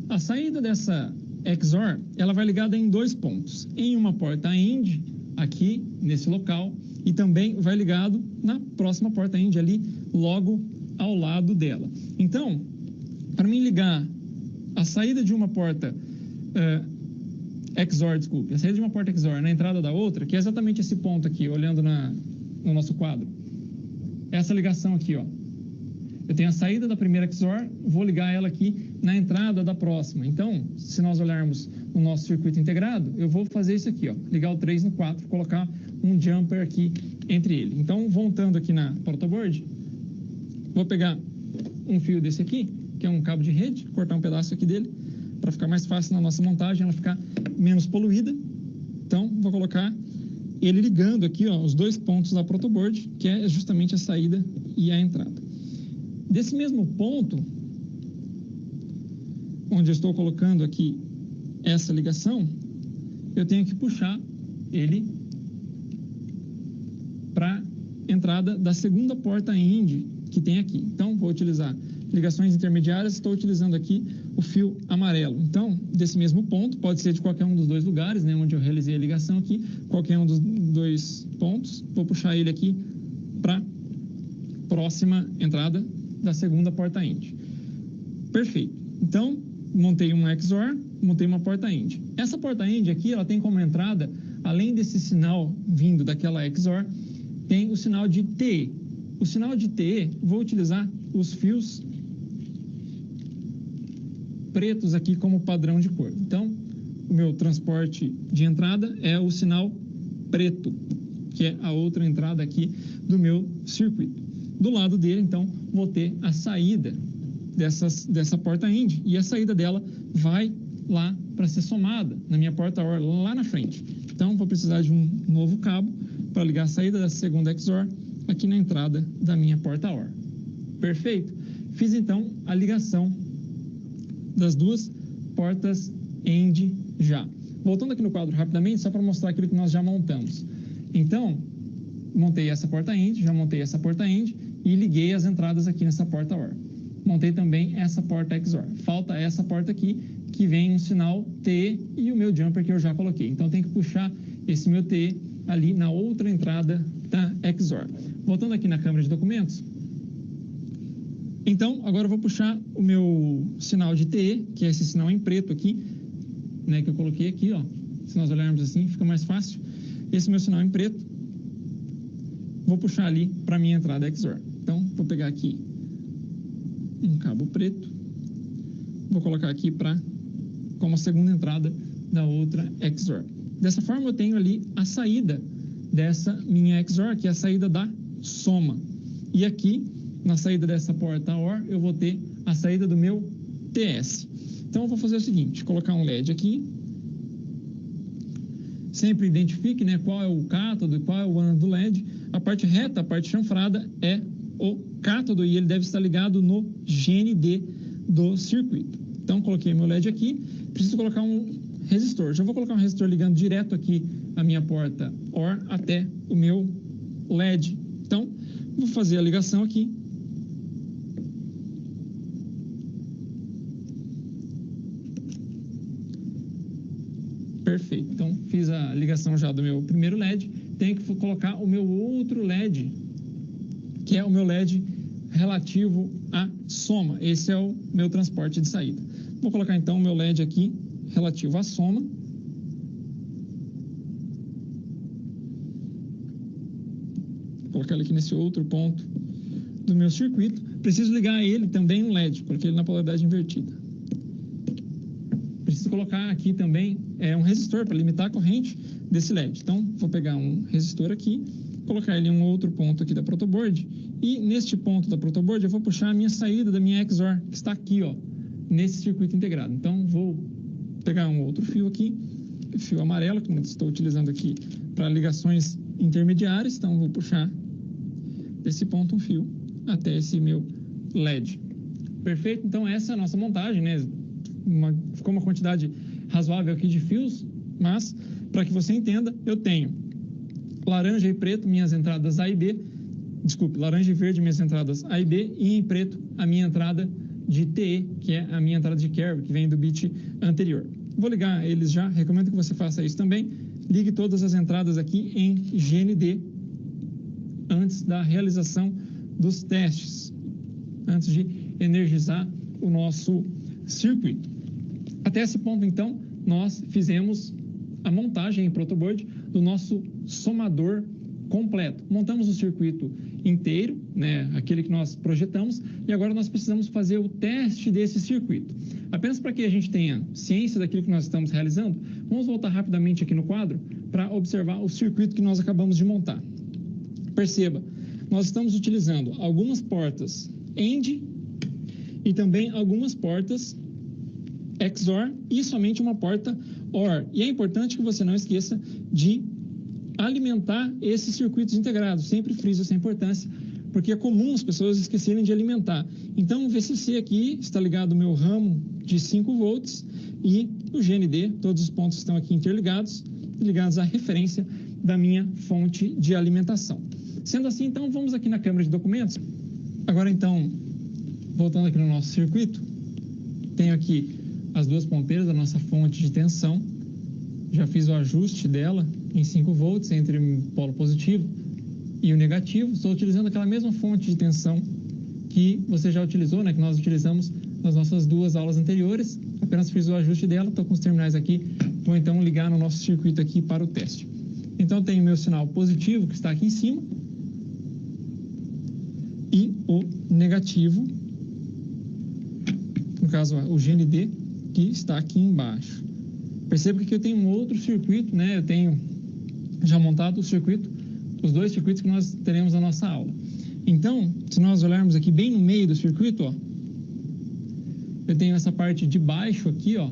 A saída dessa XOR, ela vai ligada em dois pontos. Em uma porta END, aqui nesse local, e também vai ligado na próxima porta END ali, logo ao lado dela. Então, para mim ligar a saída de uma porta XOR, desculpe, a saída de uma porta XOR na entrada da outra, que é exatamente esse ponto aqui, olhando no nosso quadro. Essa ligação aqui, ó. Eu tenho a saída da primeira XOR, vou ligar ela aqui na entrada da próxima. Então, se nós olharmos o nosso circuito integrado, eu vou fazer isso aqui, ó, ligar o 3 no 4, colocar um jumper aqui entre ele. Então, voltando aqui na protoboard, vou pegar um fio desse aqui, que é um cabo de rede, cortar um pedaço aqui dele, para ficar mais fácil na nossa montagem, ela ficar menos poluída. Então, vou colocar ele ligando aqui, ó, os dois pontos da protoboard, que é justamente a saída e a entrada. Desse mesmo ponto, onde eu estou colocando aqui essa ligação, eu tenho que puxar ele para a entrada da segunda porta END que tem aqui. Então, vou utilizar ligações intermediárias, estou utilizando aqui o fio amarelo. Então, desse mesmo ponto, pode ser de qualquer um dos dois lugares, né, onde eu realizei a ligação aqui, qualquer um dos dois pontos, vou puxar ele aqui para a próxima entrada da segunda porta END. Perfeito. Então, montei um XOR, montei uma porta END. Essa porta END aqui, ela tem como entrada, além desse sinal vindo daquela XOR, tem o sinal de TE. O sinal de TE, vou utilizar os fios pretos aqui como padrão de cor. Então, o meu transporte de entrada é o sinal preto, que é a outra entrada aqui do meu circuito. Do lado dele, então, vou ter a saída dessa porta END e a saída dela vai lá para ser somada na minha porta OR lá na frente. Então, vou precisar de um novo cabo para ligar a saída da segunda XOR aqui na entrada da minha porta OR. Perfeito? Fiz, então, a ligação das duas portas END já. Voltando aqui no quadro rapidamente, só para mostrar aquilo que nós já montamos. Então, montei essa porta END, já montei essa porta END e liguei as entradas aqui nessa porta OR. Montei também essa porta XOR. Falta essa porta aqui, que vem um sinal TE e o meu jumper que eu já coloquei. Então, tem que puxar esse meu TE ali na outra entrada da XOR. Voltando aqui na câmera de documentos. Então, agora eu vou puxar o meu sinal de TE, que é esse sinal em preto aqui, né, que eu coloquei aqui, ó. Se nós olharmos assim, fica mais fácil. Esse meu sinal em preto, vou puxar ali para a minha entrada XOR. Então, vou pegar aqui um cabo preto, vou colocar aqui como a segunda entrada da outra XOR. Dessa forma, eu tenho ali a saída dessa minha XOR, que é a saída da soma. E aqui, na saída dessa porta OR, eu vou ter a saída do meu TS. Então, eu vou fazer o seguinte, colocar um LED aqui. Sempre identifique, né, qual é o cátodo e qual é o ânodo do LED. A parte reta, a parte chanfrada, é o cátodo e ele deve estar ligado no GND do circuito. Então, coloquei meu LED aqui. Preciso colocar um resistor. Já vou colocar um resistor ligando direto aqui a minha porta OR até o meu LED. Então, vou fazer a ligação aqui. Perfeito. Então, fiz a ligação já do meu primeiro LED. Tenho que colocar o meu outro LED, que é o meu LED relativo à soma. Esse é o meu transporte de saída. Vou colocar, então, o meu LED aqui relativo à soma. Vou colocar ele aqui nesse outro ponto do meu circuito. Preciso ligar ele também no LED. Coloquei ele na polaridade invertida. Preciso colocar aqui também um resistor para limitar a corrente desse LED. Então, vou pegar um resistor aqui, colocar ele em um outro ponto aqui da protoboard e neste ponto da protoboard eu vou puxar a minha saída da minha XOR, que está aqui, ó, nesse circuito integrado. Então, vou pegar um outro fio aqui, fio amarelo, que eu estou utilizando aqui para ligações intermediárias. Então, vou puxar desse ponto um fio até esse meu LED. Perfeito? Então, essa é a nossa montagem, né? Ficou uma quantidade razoável aqui de fios, mas para que você entenda, eu tenho laranja e preto minhas entradas A e B, desculpe, laranja e verde minhas entradas A e B, e em preto a minha entrada de TE, que é a minha entrada de carry, que vem do bit anterior. Vou ligar eles já, recomendo que você faça isso também. Ligue todas as entradas aqui em GND antes da realização dos testes, antes de energizar o nosso circuito. Até esse ponto, então, nós fizemos a montagem em protoboard do nosso somador completo. Montamos o circuito inteiro, né, aquele que nós projetamos, e agora nós precisamos fazer o teste desse circuito. Apenas para que a gente tenha ciência daquilo que nós estamos realizando, vamos voltar rapidamente aqui no quadro para observar o circuito que nós acabamos de montar. Perceba, nós estamos utilizando algumas portas AND e também algumas portas XOR e somente uma porta OR. E é importante que você não esqueça de alimentar esses circuitos integrados. Sempre friso essa importância, porque é comum as pessoas esquecerem de alimentar. Então, o VCC aqui está ligado ao meu ramo de 5 volts e o GND, todos os pontos estão aqui interligados, ligados à referência da minha fonte de alimentação. Sendo assim, então, vamos aqui na câmera de documentos. Agora, então, voltando aqui no nosso circuito, tenho aqui as duas ponteiras da nossa fonte de tensão. Já fiz o ajuste dela em 5 volts entre o polo positivo e o negativo. Estou utilizando aquela mesma fonte de tensão que você já utilizou, né, que nós utilizamos nas nossas duas aulas anteriores. Apenas fiz o ajuste dela, estou com os terminais aqui. Vou então ligar no nosso circuito aqui para o teste. Então, tenho meu sinal positivo, que está aqui em cima, e o negativo, no caso o GND, que está aqui embaixo. Perceba que aqui eu tenho um outro circuito, né? Eu tenho já montado o circuito, os dois circuitos que nós teremos na nossa aula. Então, se nós olharmos aqui bem no meio do circuito, ó, eu tenho essa parte de baixo aqui, ó,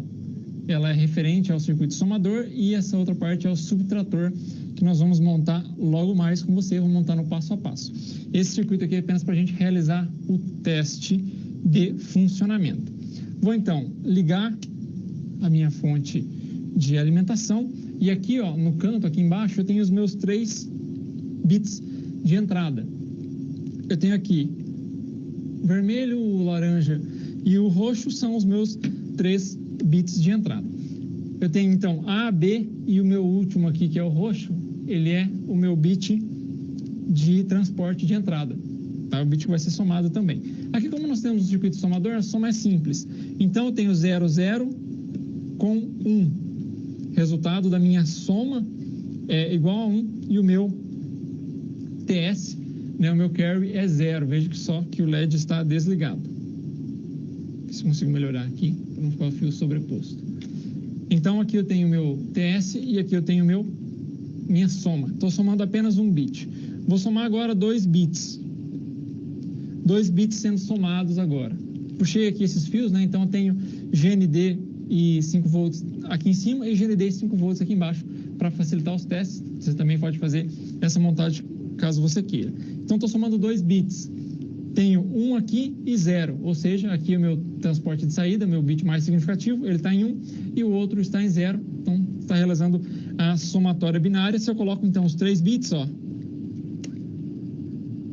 ela é referente ao circuito somador e essa outra parte é o subtrator, que nós vamos montar logo mais com você, vamos montar no passo a passo. Esse circuito aqui é apenas para a gente realizar o teste de funcionamento. Vou então ligar a minha fonte de alimentação e aqui, ó, no canto aqui embaixo eu tenho os meus 3 bits de entrada. Eu tenho aqui vermelho, o laranja e o roxo são os meus 3 bits de entrada. Eu tenho, então, A, B e o meu último aqui, que é o roxo, ele é o meu bit de transporte de entrada. Tá? O bit que vai ser somado também. Aqui, como nós temos um circuito somador, a soma é simples. Então, eu tenho 0, 0 com 1. Resultado da minha soma é igual a 1 e o meu TS, né, o meu carry é 0. Veja que só que o LED está desligado. Se consigo melhorar aqui, para não ficar o fio sobreposto. Então, aqui eu tenho o meu TS e aqui eu tenho minha soma. Estou somando apenas um bit. Vou somar agora 2 bits. 2 bits sendo somados agora. Puxei aqui esses fios, né? Então eu tenho GND e 5 volts aqui em cima e GND e 5 volts aqui embaixo para facilitar os testes. Você também pode fazer essa montagem caso você queira. Então estou somando 2 bits. Tenho 1 aqui e 0, ou seja, aqui é o meu transporte de saída, meu bit mais significativo, ele está em 1 e o outro está em 0. Então está realizando a somatória binária. Se eu coloco então os 3 bits, ó,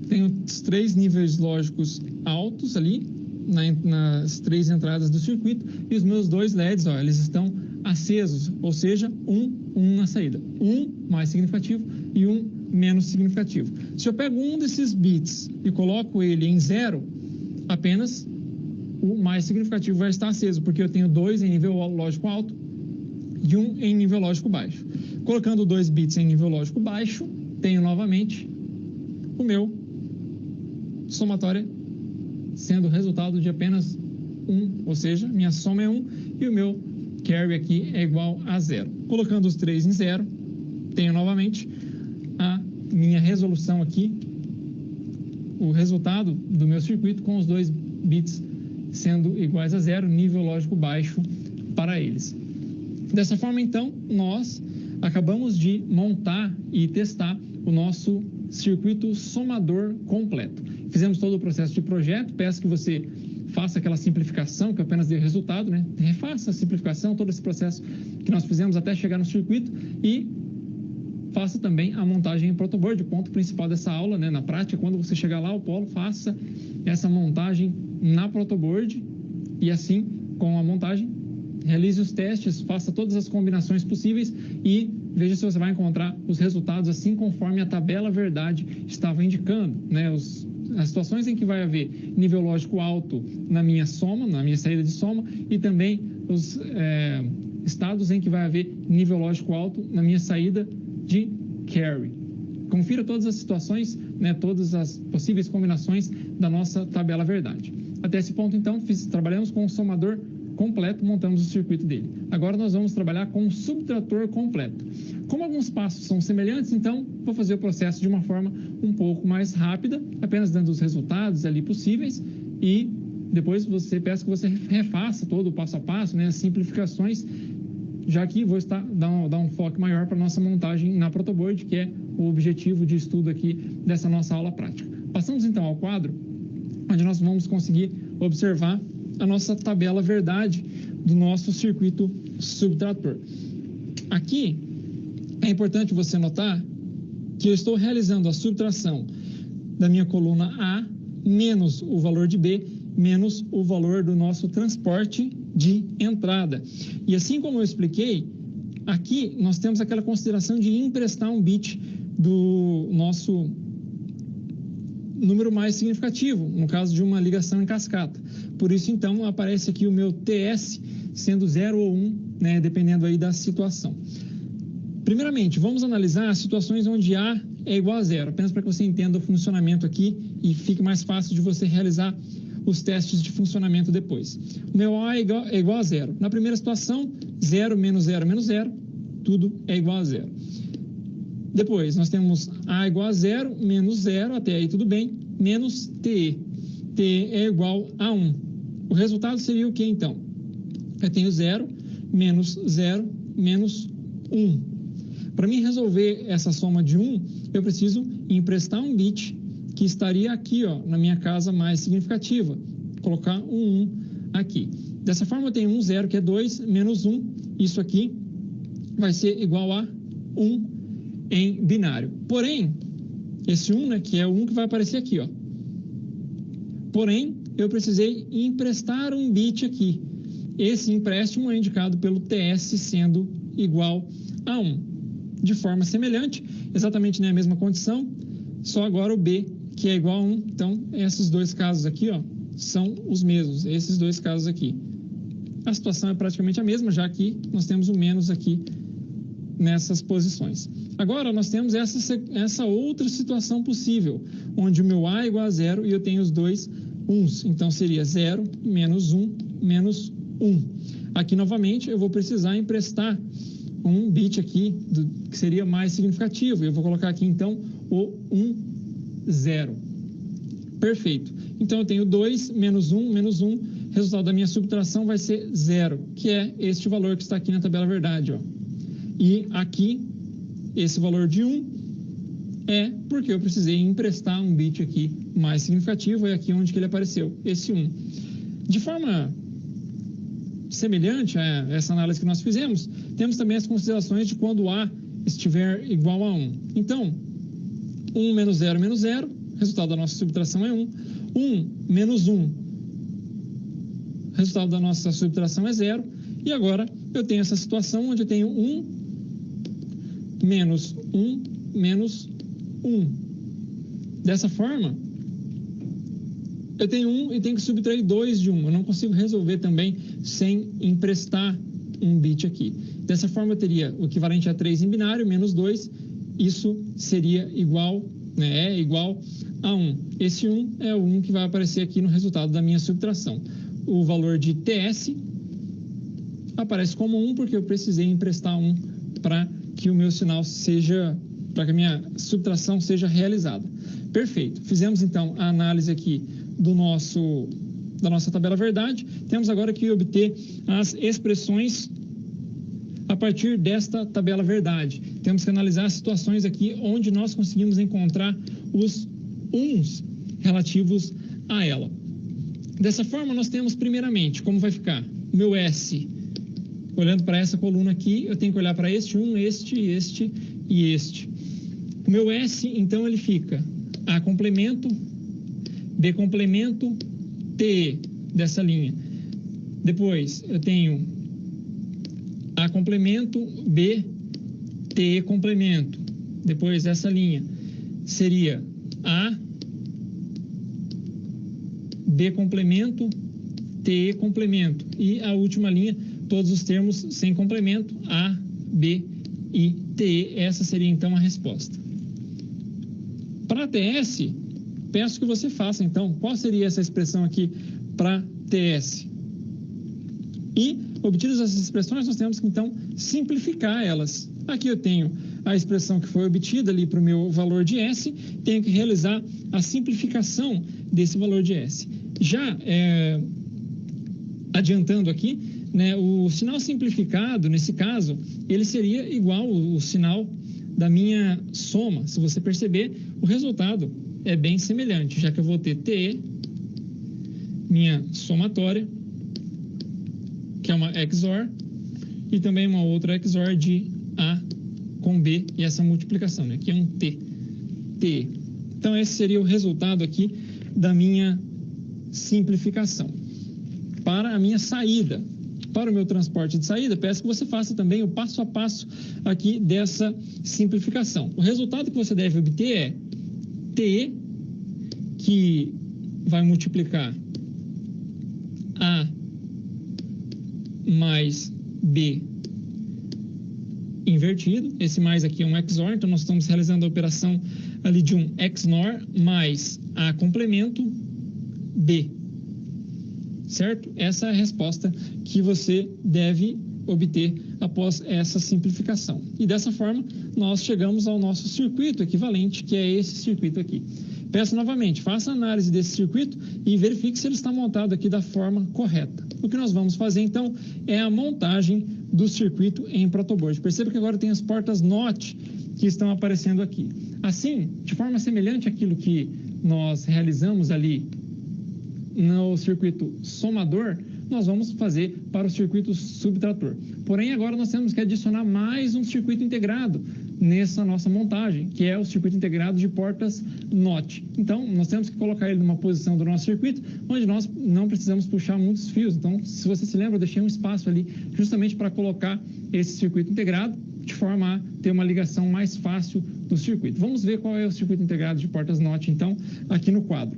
tenho os 3 níveis lógicos altos ali, nas 3 entradas do circuito, e os meus 2 LEDs, ó, eles estão acesos, ou seja, 1 na saída. 1 mais significativo e 1 menos significativo. Se eu pego um desses bits e coloco ele em 0, apenas o mais significativo vai estar aceso, porque eu tenho 2 em nível lógico alto e 1 em nível lógico baixo. Colocando 2 bits em nível lógico baixo, tenho novamente o meu somatória sendo resultado de apenas 1, ou seja, minha soma é 1 e o meu carry aqui é igual a 0. Colocando os 3 em 0, tenho novamente a minha resolução aqui, o resultado do meu circuito com os 2 bits sendo iguais a 0, nível lógico baixo para eles. Dessa forma, então, nós acabamos de montar e testar o nosso circuito somador completo. Fizemos todo o processo de projeto, peço que você faça aquela simplificação que eu apenas dei resultado, né? Refaça a simplificação, todo esse processo que nós fizemos até chegar no circuito e faça também a montagem em protoboard, o ponto principal dessa aula, né? Na prática, quando você chegar lá ao polo, faça essa montagem na protoboard e assim, com a montagem, realize os testes, faça todas as combinações possíveis e veja se você vai encontrar os resultados assim conforme a tabela verdade estava indicando, né? As situações em que vai haver nível lógico alto na minha soma, na minha saída de soma, e também os estados em que vai haver nível lógico alto na minha saída de carry. Confira todas as situações, né, todas as possíveis combinações da nossa tabela verdade. Até esse ponto, então, trabalhamos com o somador completo, montamos o circuito dele. Agora nós vamos trabalhar com o subtrator completo. Como alguns passos são semelhantes, então vou fazer o processo de uma forma um pouco mais rápida, apenas dando os resultados ali possíveis e depois peço que você refaça todo o passo a passo, né, as simplificações, já que vou dar um foco maior para a nossa montagem na protoboard, que é o objetivo de estudo aqui dessa nossa aula prática. Passamos então ao quadro, onde nós vamos conseguir observar a nossa tabela verdade do nosso circuito subtrator. Aqui é importante você notar que eu estou realizando a subtração da minha coluna A menos o valor de B menos o valor do nosso transporte de entrada. E assim como eu expliquei, aqui nós temos aquela consideração de emprestar um bit do nosso número mais significativo, no caso de uma ligação em cascata. Por isso, então, aparece aqui o meu TS sendo 0 ou 1, né, dependendo aí da situação. Primeiramente, vamos analisar as situações onde A é igual a 0, apenas para que você entenda o funcionamento aqui e fique mais fácil de você realizar os testes de funcionamento depois. O meu A é igual a 0. Na primeira situação, 0 menos 0 menos 0, tudo é igual a 0. Depois, nós temos A igual a 0, menos 0, até aí tudo bem, menos TE. TE é igual a 1. O resultado seria o que, então? Eu tenho 0, menos 1. Para mim resolver essa soma de 1, eu preciso emprestar um bit que estaria aqui, ó, na minha casa mais significativa. Colocar um 1 aqui. Dessa forma, eu tenho um 0, que é 2, menos 1. Isso aqui vai ser igual a 1 em binário. Porém, esse 1, né, que é o 1 que vai aparecer aqui, ó. Porém, eu precisei emprestar um bit aqui. esse empréstimo é indicado pelo TS sendo igual a 1. De forma semelhante, exatamente na mesma condição, só agora o B, que é igual a 1. Então, esses dois casos aqui, ó, são os mesmos, esses dois casos aqui. A situação é praticamente a mesma, já que nós temos o menos aqui nessas posições. Agora, nós temos essa outra situação possível, onde o meu A é igual a 0 e eu tenho os dois 1s. Então, seria 0 menos 1 menos 1. Aqui, novamente, eu vou precisar emprestar um bit aqui, que seria mais significativo. Eu vou colocar aqui, então, o 1, 0. Perfeito. Então, eu tenho 2 menos 1 menos 1. Resultado da minha subtração vai ser 0, que é este valor que está aqui na tabela verdade, ó. E aqui, esse valor de 1 é porque eu precisei emprestar um bit aqui mais significativo, é aqui onde que ele apareceu, esse 1. De forma semelhante a essa análise que nós fizemos, temos também as considerações de quando A estiver igual a 1. Então, 1 menos 0 menos 0, resultado da nossa subtração é 1. 1 menos 1, resultado da nossa subtração é 0. E agora eu tenho essa situação onde eu tenho 1 menos 1 menos 1. Dessa forma, eu tenho 1 e tenho que subtrair 2 de 1. Eu não consigo resolver também sem emprestar um bit aqui. Dessa forma, eu teria o equivalente a 3 em binário, menos 2. Isso seria igual, né, é igual a 1. Esse 1 é o 1 que vai aparecer aqui no resultado da minha subtração. O valor de TS aparece como 1 porque eu precisei emprestar 1 para que o meu sinal seja, para que a minha subtração seja realizada. Perfeito. Fizemos então a análise aqui da nossa tabela verdade. Temos agora que obter as expressões a partir desta tabela verdade. Temos que analisar as situações aqui onde nós conseguimos encontrar os 1s relativos a ela. Dessa forma, nós temos primeiramente, como vai ficar? Meu S, olhando para essa coluna aqui, eu tenho que olhar para este 1, este e este. O meu S, então, ele fica A complemento, B complemento, TE, dessa linha. Depois, eu tenho A complemento, B, TE complemento. Depois, essa linha seria A, B complemento, TE complemento. E a última linha, todos os termos sem complemento, A, B e TE. Essa seria, então, a resposta. Para TS, peço que você faça, então, qual seria essa expressão aqui para TS? E, obtidas essas expressões, nós temos que, então, simplificar elas. Aqui eu tenho a expressão que foi obtida ali para o meu valor de S, tenho que realizar a simplificação desse valor de S. Já adiantando aqui, né, o sinal simplificado, nesse caso, ele seria igual ao sinal da minha soma. Se você perceber, o resultado é bem semelhante, já que eu vou ter TE, minha somatória, que é uma XOR, e também uma outra XOR de A com B, e essa multiplicação, né, que é um TE. Então, esse seria o resultado aqui da minha simplificação. Para a minha saída, para o meu transporte de saída, peço que você faça também o passo a passo aqui dessa simplificação. O resultado que você deve obter é TE, que vai multiplicar A mais B invertido. Esse mais aqui é um XOR, então nós estamos realizando a operação ali de um XNOR mais A complemento B. Certo? Essa é a resposta que você deve obter após essa simplificação. E dessa forma, nós chegamos ao nosso circuito equivalente, que é esse circuito aqui. Peço novamente, faça a análise desse circuito e verifique se ele está montado aqui da forma correta. O que nós vamos fazer, então, é a montagem do circuito em protoboard. Perceba que agora tem as portas NOT que estão aparecendo aqui. Assim, de forma semelhante àquilo que nós realizamos ali no circuito somador, nós vamos fazer para o circuito subtrator. Porém, agora nós temos que adicionar mais um circuito integrado nessa nossa montagem, que é o circuito integrado de portas NOT. Então, nós temos que colocar ele numa posição do nosso circuito, onde nós não precisamos puxar muitos fios. Então, se você se lembra, eu deixei um espaço ali justamente para colocar esse circuito integrado, de forma a ter uma ligação mais fácil do circuito. Vamos ver qual é o circuito integrado de portas NOT, então, aqui no quadro.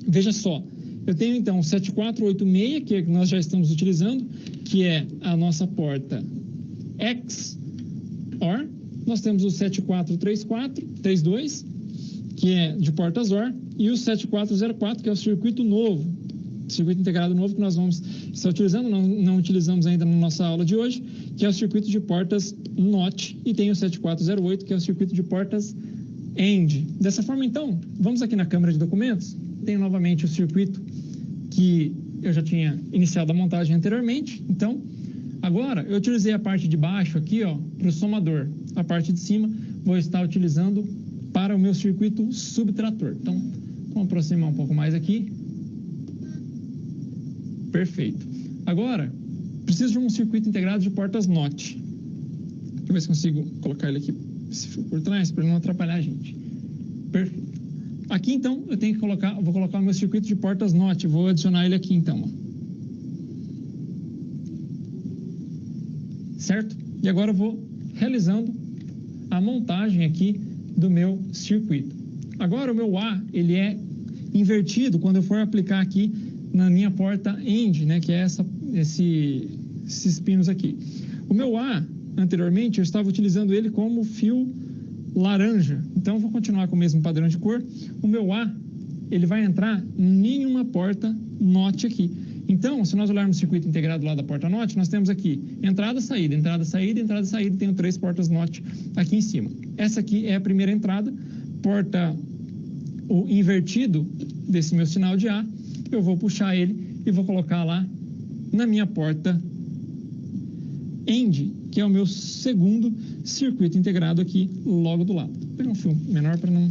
Veja só, eu tenho então o 7486, que nós já estamos utilizando, que é a nossa porta XOR. Nós temos o 7432, que é de portas OR, e o 7404, que é o circuito novo, circuito integrado novo que nós vamos estar utilizando, não utilizamos ainda na nossa aula de hoje, que é o circuito de portas NOT, e tem o 7408, que é o circuito de portas AND. Dessa forma, então, vamos aqui na câmera de documentos, tem novamente o circuito que eu já tinha iniciado a montagem anteriormente. Então, agora eu utilizei a parte de baixo aqui, ó, para o somador. A parte de cima vou estar utilizando para o meu circuito subtrator. Então, vamos aproximar um pouco mais aqui. Perfeito. Agora, preciso de um circuito integrado de portas NOT. Deixa eu ver se consigo colocar ele aqui por trás, para não atrapalhar a gente. Perfeito. Aqui, então, eu tenho que colocar, vou colocar o meu circuito de portas NOT. Vou adicionar ele aqui, então. Ó. Certo? E agora eu vou realizando a montagem aqui do meu circuito. Agora, o meu A, ele é invertido quando eu for aplicar aqui na minha porta AND, né, que é esses pinos aqui. O meu A, anteriormente, eu estava utilizando ele como fio laranja. Então, eu vou continuar com o mesmo padrão de cor. O meu A, ele vai entrar em uma porta NOT aqui. Então, se nós olharmos o circuito integrado lá da porta NOT, nós temos aqui entrada, saída, entrada, saída, entrada, saída, e tenho 3 portas NOT aqui em cima. Essa aqui é a primeira entrada, porta o invertido desse meu sinal de A. Eu vou puxar ele e vou colocar lá na minha porta AND, que é o meu segundo circuito integrado aqui logo do lado. Vou pegar um fio menor para não...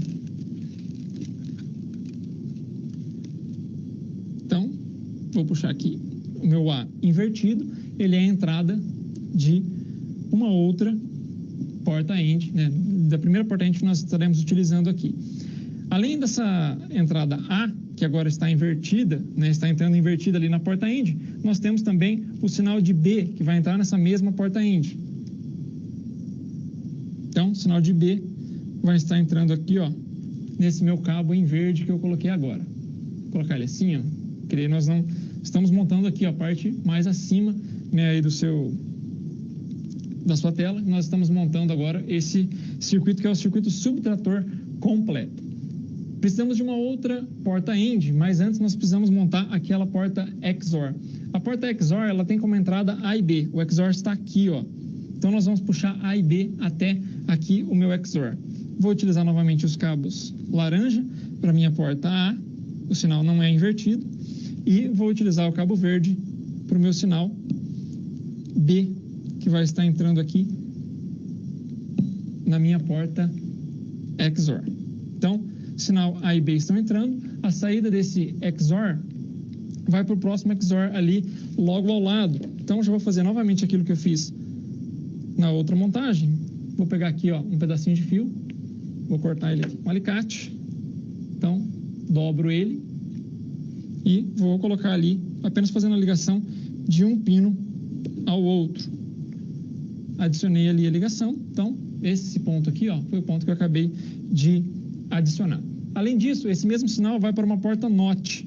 Então, vou puxar aqui o meu A invertido, ele é a entrada de uma outra porta AND, né? Da primeira porta AND que nós estaremos utilizando aqui. Além dessa entrada A, que agora está invertida, né, está entrando invertida ali na porta AND, nós temos também o sinal de B, que vai entrar nessa mesma porta AND. Então, o sinal de B vai estar entrando aqui, ó, nesse meu cabo em verde que eu coloquei agora. Vou colocar ele assim, ó, que nós não estamos montando aqui a parte mais acima, né, aí da sua tela. Nós estamos montando agora esse circuito, que é o circuito subtrator completo. Precisamos de uma outra porta AND, mas antes nós precisamos montar aquela porta XOR. A porta XOR, ela tem como entrada A e B. O XOR está aqui, ó. Então nós vamos puxar A e B até aqui o meu XOR. Vou utilizar novamente os cabos laranja para minha porta A. O sinal não é invertido. E vou utilizar o cabo verde para o meu sinal B, que vai estar entrando aqui na minha porta XOR. Então, sinal A e B estão entrando, a saída desse XOR vai para o próximo XOR ali logo ao lado. Então, já vou fazer novamente aquilo que eu fiz na outra montagem. Vou pegar aqui, ó, um pedacinho de fio, vou cortar ele com um alicate. Então, dobro ele e vou colocar ali, apenas fazendo a ligação de um pino ao outro. Adicionei ali a ligação. Então, esse ponto aqui, ó, foi o ponto que eu acabei de adicionar. Além disso, esse mesmo sinal vai para uma porta NOT.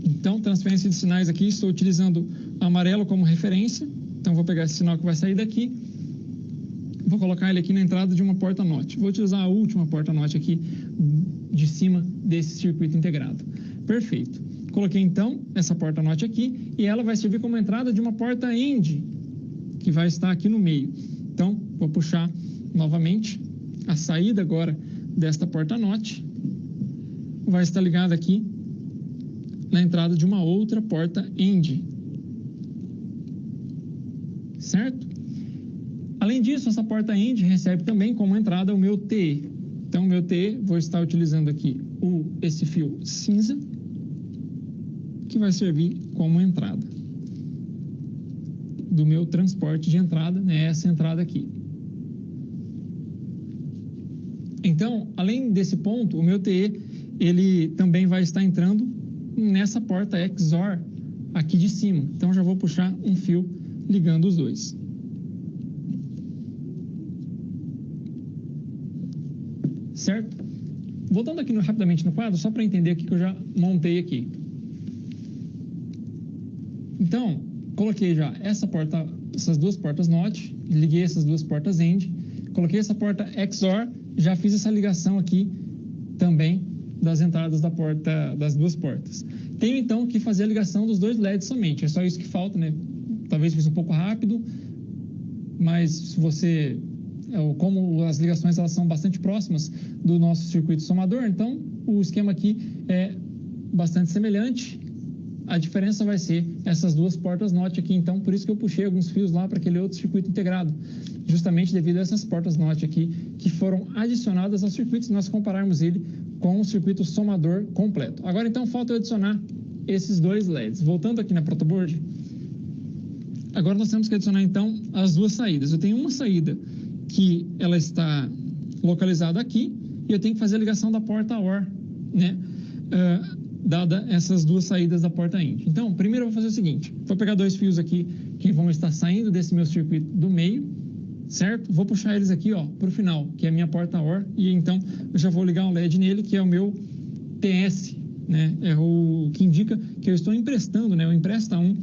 Então, transferência de sinais aqui, estou utilizando amarelo como referência. Então, vou pegar esse sinal que vai sair daqui, vou colocar ele aqui na entrada de uma porta NOT. Vou utilizar a última porta NOT aqui de cima desse circuito integrado. Perfeito. Coloquei, então, essa porta NOT aqui e ela vai servir como entrada de uma porta AND, que vai estar aqui no meio. Então, vou puxar novamente a saída agora desta porta NOT, vai estar ligada aqui na entrada de uma outra porta AND. Certo? Além disso, essa porta AND recebe também como entrada o meu TE. Então, o meu TE, vou estar utilizando aqui esse fio cinza, que vai servir como entrada do meu transporte de entrada, né? Essa entrada aqui. Então, além desse ponto, o meu TE, ele também vai estar entrando nessa porta XOR aqui de cima. Então, já vou puxar um fio ligando os dois. Certo? Voltando aqui rapidamente no quadro, só para entender o que eu já montei aqui. Então, coloquei já essas duas portas NOT, liguei essas duas portas AND, coloquei essa porta XOR, já fiz essa ligação aqui também das entradas das duas portas. Tenho então que fazer a ligação dos dois LEDs somente, é só isso que falta, né? Talvez fiz um pouco rápido, mas se você... Como as ligações elas são bastante próximas do nosso circuito somador, então o esquema aqui é bastante semelhante. A diferença vai ser essas duas portas NOT aqui, então por isso que eu puxei alguns fios lá para aquele outro circuito integrado, justamente devido a essas portas NOT aqui que foram adicionadas ao circuito, se nós compararmos ele com o circuito somador completo. Agora então falta eu adicionar esses dois LEDs. Voltando aqui na protoboard, agora nós temos que adicionar então as duas saídas. Eu tenho uma saída que ela está localizada aqui e eu tenho que fazer a ligação da porta OR, né? Dada essas duas saídas da porta AND. Então, primeiro eu vou fazer o seguinte, vou pegar dois fios aqui que vão estar saindo desse meu circuito do meio, certo? Vou puxar eles aqui, ó, para o final, que é a minha porta OR, e então eu já vou ligar um LED nele, que é o meu TS, né? É o que indica que eu estou emprestando, né? Eu empresto um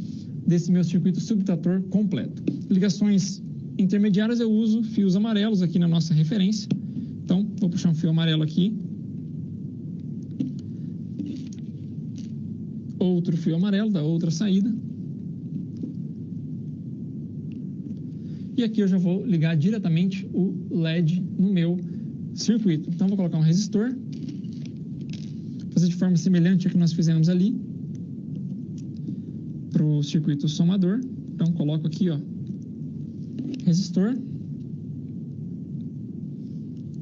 desse meu circuito subtrator completo. Ligações intermediárias eu uso fios amarelos aqui na nossa referência. Então, vou puxar um fio amarelo aqui. Outro fio amarelo da outra saída. E aqui eu já vou ligar diretamente o LED no meu circuito. Então, vou colocar um resistor. Fazer de forma semelhante ao que nós fizemos ali para o circuito somador. Então, coloco aqui, ó, resistor.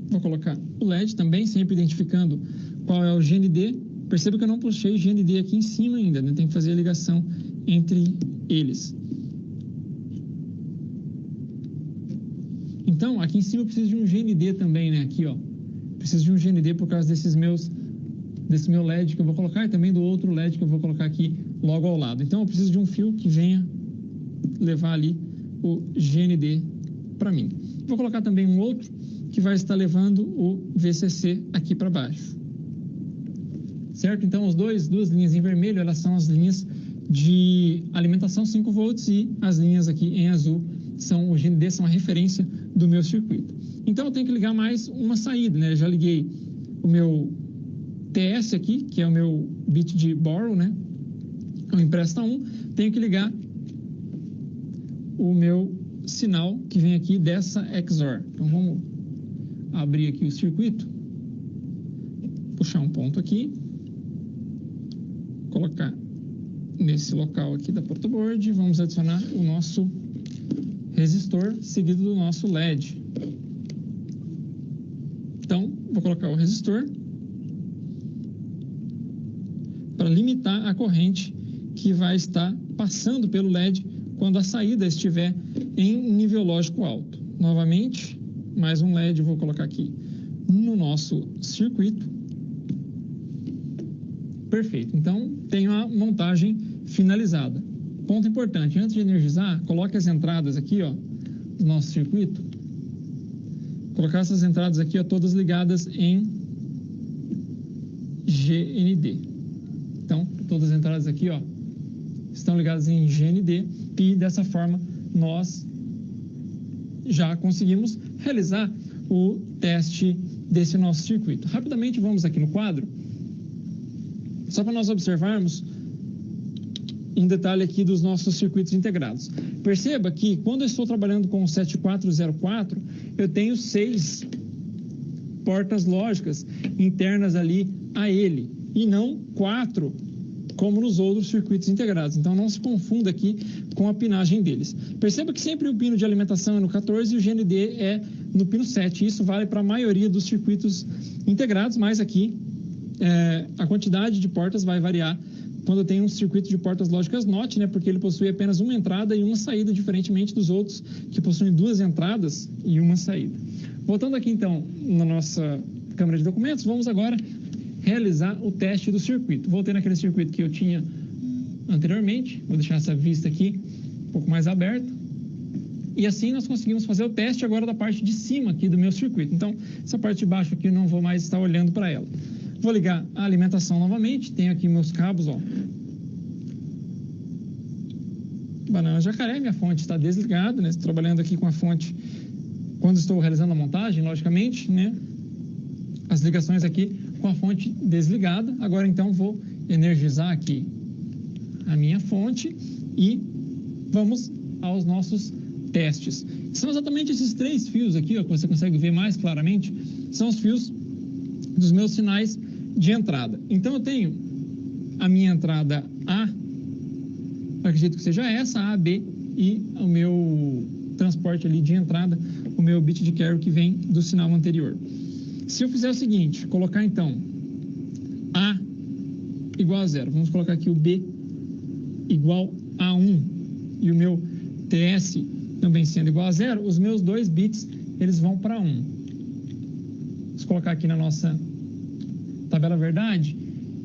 Vou colocar o LED também, sempre identificando qual é o GND. Perceba que eu não puxei GND aqui em cima ainda, né? Tem que fazer a ligação entre eles. Então, aqui em cima eu preciso de um GND também, né? Aqui, ó. Preciso de um GND por causa desse meu LED que eu vou colocar e também do outro LED que eu vou colocar aqui logo ao lado. Então, eu preciso de um fio que venha levar ali o GND para mim. Vou colocar também um outro que vai estar levando o VCC aqui para baixo. Certo? Então, as duas linhas em vermelho, elas são as linhas de alimentação 5 volts e as linhas aqui em azul são o GND, são a referência do meu circuito. Então, eu tenho que ligar mais uma saída, né? Eu já liguei o meu TS aqui, que é o meu bit de borrow, né? Eu empresta um, tenho que ligar o meu sinal que vem aqui dessa XOR. Então, vamos abrir aqui o circuito, puxar um ponto aqui, colocar nesse local aqui da protoboard, vamos adicionar o nosso resistor seguido do nosso LED. Então, vou colocar o resistor para limitar a corrente que vai estar passando pelo LED quando a saída estiver em nível lógico alto. Novamente, mais um LED vou colocar aqui no nosso circuito. Perfeito. Então, tenho a montagem finalizada. Ponto importante, antes de energizar, coloque as entradas aqui, ó, do nosso circuito. Colocar essas entradas aqui, ó, todas ligadas em GND. Então, todas as entradas aqui, ó, estão ligadas em GND e dessa forma nós já conseguimos realizar o teste desse nosso circuito. Rapidamente vamos aqui no quadro, só para nós observarmos um detalhe aqui dos nossos circuitos integrados. Perceba que quando eu estou trabalhando com o 7404, eu tenho 6 portas lógicas internas ali a ele, e não 4, como nos outros circuitos integrados. Então, não se confunda aqui com a pinagem deles. Perceba que sempre o pino de alimentação é no 14 e o GND é no pino 7. Isso vale para a maioria dos circuitos integrados, mas aqui a quantidade de portas vai variar quando eu tenho um circuito de portas lógicas NOT, né, porque ele possui apenas uma entrada e uma saída, diferentemente dos outros que possuem 2 entradas e uma saída. Voltando aqui, então, na nossa câmera de documentos, vamos agora realizar o teste do circuito. Voltei naquele circuito que eu tinha anteriormente, vou deixar essa vista aqui um pouco mais aberta. E assim nós conseguimos fazer o teste agora da parte de cima aqui do meu circuito. Então, essa parte de baixo aqui eu não vou mais estar olhando para ela. Vou ligar a alimentação novamente, tenho aqui meus cabos, ó. Banana Jacaré, minha fonte está desligada, né? Estou trabalhando aqui com a fonte quando estou realizando a montagem, logicamente, né? As ligações aqui com a fonte desligada. Agora, então, vou energizar aqui a minha fonte e vamos aos nossos testes. São exatamente esses 3 fios aqui, ó, que você consegue ver mais claramente, são os fios dos meus sinais de entrada. Então, eu tenho a minha entrada A, acredito que seja essa, A, B, e o meu transporte ali de entrada, o meu bit de carry que vem do sinal anterior. Se eu fizer o seguinte, colocar então A igual a 0, vamos colocar aqui o B igual a 1 e o meu TS também sendo igual a 0, os meus 2 bits eles vão para 1. Vamos colocar aqui na nossa tabela verdade.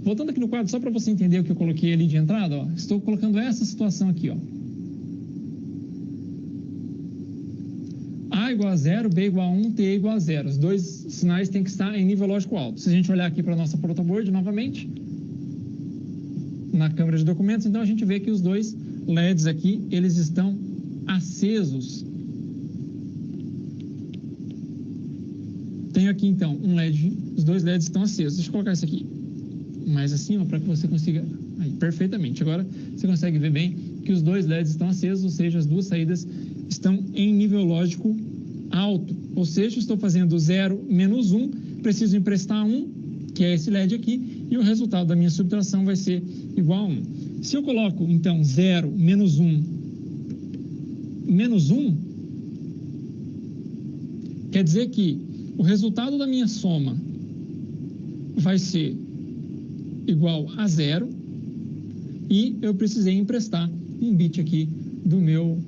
Voltando aqui no quadro, só para você entender o que eu coloquei ali de entrada, ó, estou colocando essa situação aqui, ó. A igual a 0, B igual a 1, T igual a 0. Os 2 sinais têm que estar em nível lógico alto. Se a gente olhar aqui para a nossa protoboard novamente, na câmera de documentos, então a gente vê que os 2 LEDs aqui, eles estão acesos. Tenho aqui então um LED, os 2 LEDs estão acesos. Deixa eu colocar isso aqui mais acima para que você consiga, aí, perfeitamente. Agora você consegue ver bem que os 2 LEDs estão acesos, ou seja, as 2 saídas estão em nível lógico alto. Ou seja, estou fazendo 0 menos 1, preciso emprestar 1, que é esse LED aqui, e o resultado da minha subtração vai ser igual a 1. Se eu coloco, então, 0 menos 1, menos 1, quer dizer que o resultado da minha soma vai ser igual a 0 e eu precisei emprestar um bit aqui do meu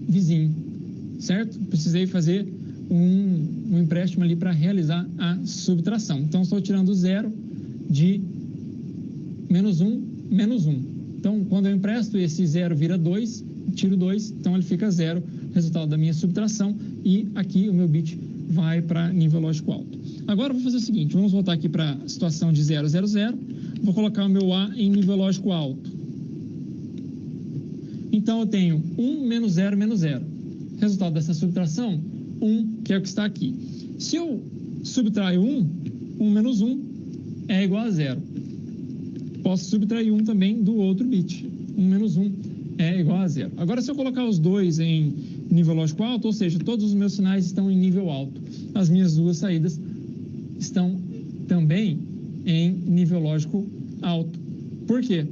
vizinho, certo? Precisei fazer um empréstimo ali para realizar a subtração. Então, estou tirando 0 de menos 1, menos 1. Então, quando eu empresto, esse 0 vira 2, tiro 2, então ele fica 0, resultado da minha subtração, e aqui o meu bit vai para nível lógico alto. Agora, eu vou fazer o seguinte, vamos voltar aqui para a situação de 0, 0, 0, vou colocar o meu A em nível lógico alto. Então, eu tenho 1 menos 0, menos 0. Resultado dessa subtração, 1, que é o que está aqui. Se eu subtraio 1, 1 menos 1 é igual a 0. Posso subtrair 1 também do outro bit. 1 menos 1 é igual a 0. Agora, se eu colocar os 2 em nível lógico alto, ou seja, todos os meus sinais estão em nível alto. As minhas 2 saídas estão também em nível lógico alto. Por quê?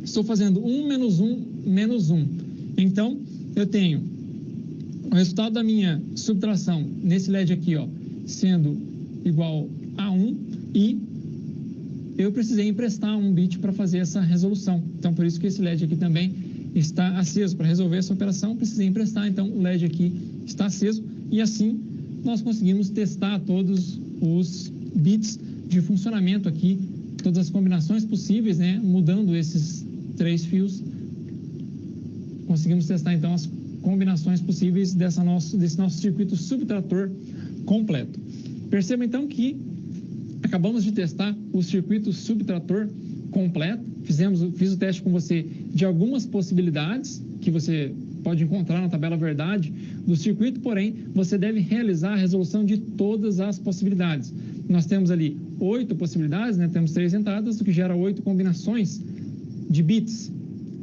Estou fazendo 1 menos 1 menos 1. Então, eu tenho o resultado da minha subtração nesse LED aqui, ó, sendo igual a 1 e eu precisei emprestar um bit para fazer essa resolução. Então, por isso que esse LED aqui também está aceso. Para resolver essa operação, precisei emprestar, então o LED aqui está aceso e assim nós conseguimos testar todos os bits de funcionamento aqui, todas as combinações possíveis, né, mudando esses 3 fios. Conseguimos testar então as combinações possíveis desse nosso circuito subtrator completo. Perceba então que acabamos de testar o circuito subtrator completo. Fiz o teste com você de algumas possibilidades que você pode encontrar na tabela verdade do circuito, porém, você deve realizar a resolução de todas as possibilidades. Nós temos ali 8 possibilidades, né? Temos 3 entradas, o que gera 8 combinações de bits.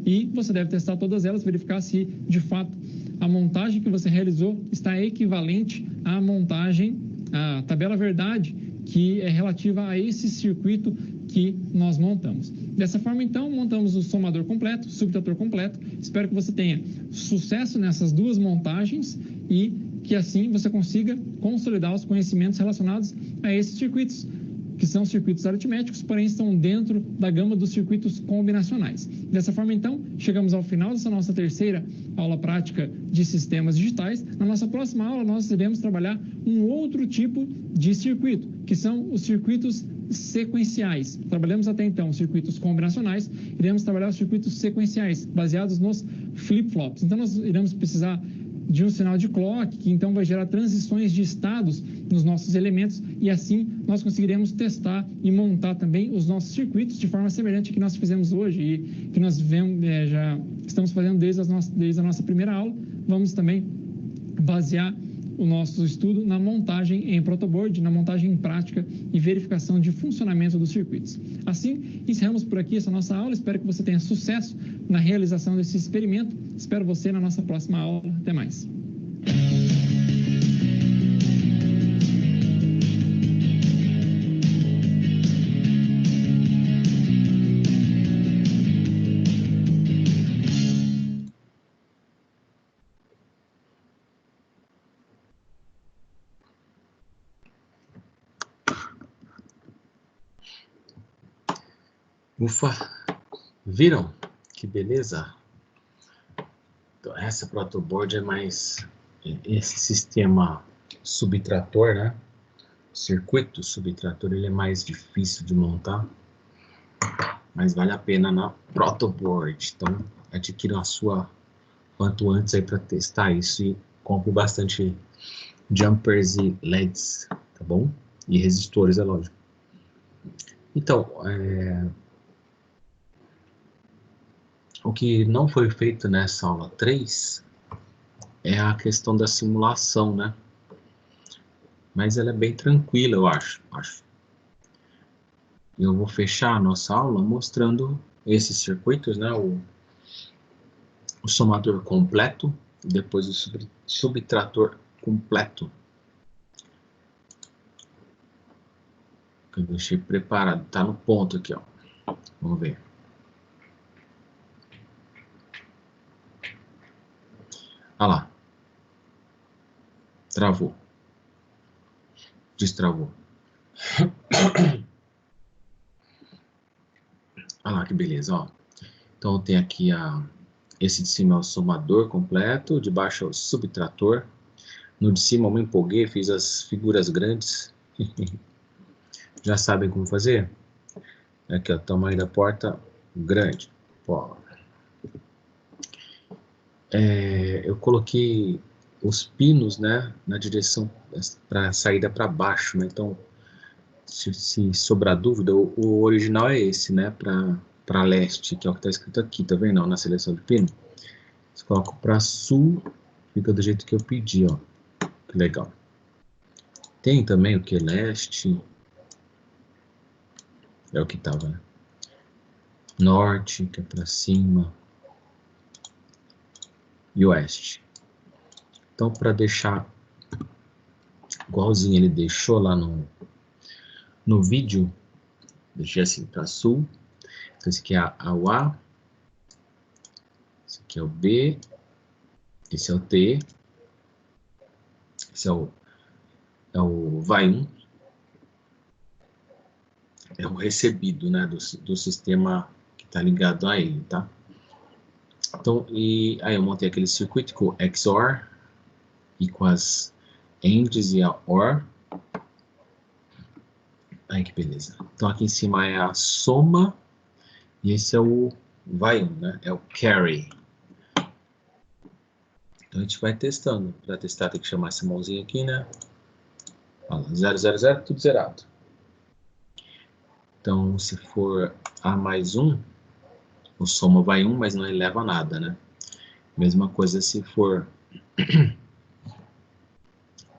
E você deve testar todas elas, verificar se, de fato, a montagem que você realizou está equivalente à montagem, à tabela verdade, que é relativa a esse circuito que nós montamos. Dessa forma, então, montamos o somador completo, o subtrator completo. Espero que você tenha sucesso nessas 2 montagens e que assim você consiga consolidar os conhecimentos relacionados a esses circuitos. que são circuitos aritméticos, porém estão dentro da gama dos circuitos combinacionais. Dessa forma, então, chegamos ao final dessa nossa terceira aula prática de sistemas digitais. Na nossa próxima aula, nós iremos trabalhar um outro tipo de circuito, que são os circuitos sequenciais. Trabalhamos até então circuitos combinacionais, iremos trabalhar os circuitos sequenciais, baseados nos flip-flops. Então, nós iremos precisar de um sinal de clock, que então vai gerar transições de estados nos nossos elementos, e assim nós conseguiremos testar e montar também os nossos circuitos de forma semelhante ao que nós fizemos hoje e que nós já estamos fazendo desde a nossa primeira aula. Vamos também basear o nosso estudo na montagem em protoboard, na montagem em prática e verificação de funcionamento dos circuitos. Assim, encerramos por aqui essa nossa aula. Espero que você tenha sucesso na realização desse experimento. Espero você na nossa próxima aula. Até mais. Ufa, viram? Que beleza! Então, essa protoboard é mais... Esse sistema subtrator, né? Circuito subtrator, ele é mais difícil de montar, mas vale a pena na protoboard. Então, adquira a sua quanto antes aí para testar isso e compre bastante jumpers e LEDs, tá bom? E resistores, é lógico. Então, o que não foi feito nessa aula 3 é a questão da simulação, né? Mas ela é bem tranquila, eu acho. Eu vou fechar a nossa aula mostrando esses circuitos, né? O somador completo, depois o subtrator completo. Que eu deixei preparado, tá no ponto aqui, ó. Vamos ver. Olha lá. Travou. Destravou. Olha lá que beleza, ó. Então tem aqui esse de cima é o somador completo, de baixo é o subtrator. No de cima eu me empolguei, fiz as figuras grandes. Já sabem como fazer? Aqui, ó, tamanho da porta grande. Ó. Eu coloquei os pinos, né, na direção para saída para baixo, né? Então, se sobrar dúvida, o original é esse, né, para leste, que é o que está escrito aqui, tá vendo? Na seleção de pino. Você coloca para sul, fica do jeito que eu pedi, ó. Que legal. Tem também o que? Leste. É o que tava, né? Norte, que é para cima. E oeste. Então, para deixar igualzinho ele deixou lá no vídeo, deixei assim para sul. Então, esse aqui é o A, esse aqui é o B, esse é o T, esse é o vai 1, é o recebido, né, do sistema que está ligado a ele, tá? Então, e aí eu montei aquele circuito com XOR e com as ANDs e a OR. Aí que beleza. Então aqui em cima é a soma e esse é o vai 1, né? É o carry. Então a gente vai testando. Para testar tem que chamar essa mãozinha aqui, né? Olha lá, 0, 0, 0, tudo zerado. Então se for A mais 1, o soma vai 1, mas não eleva nada, né? Mesma coisa se for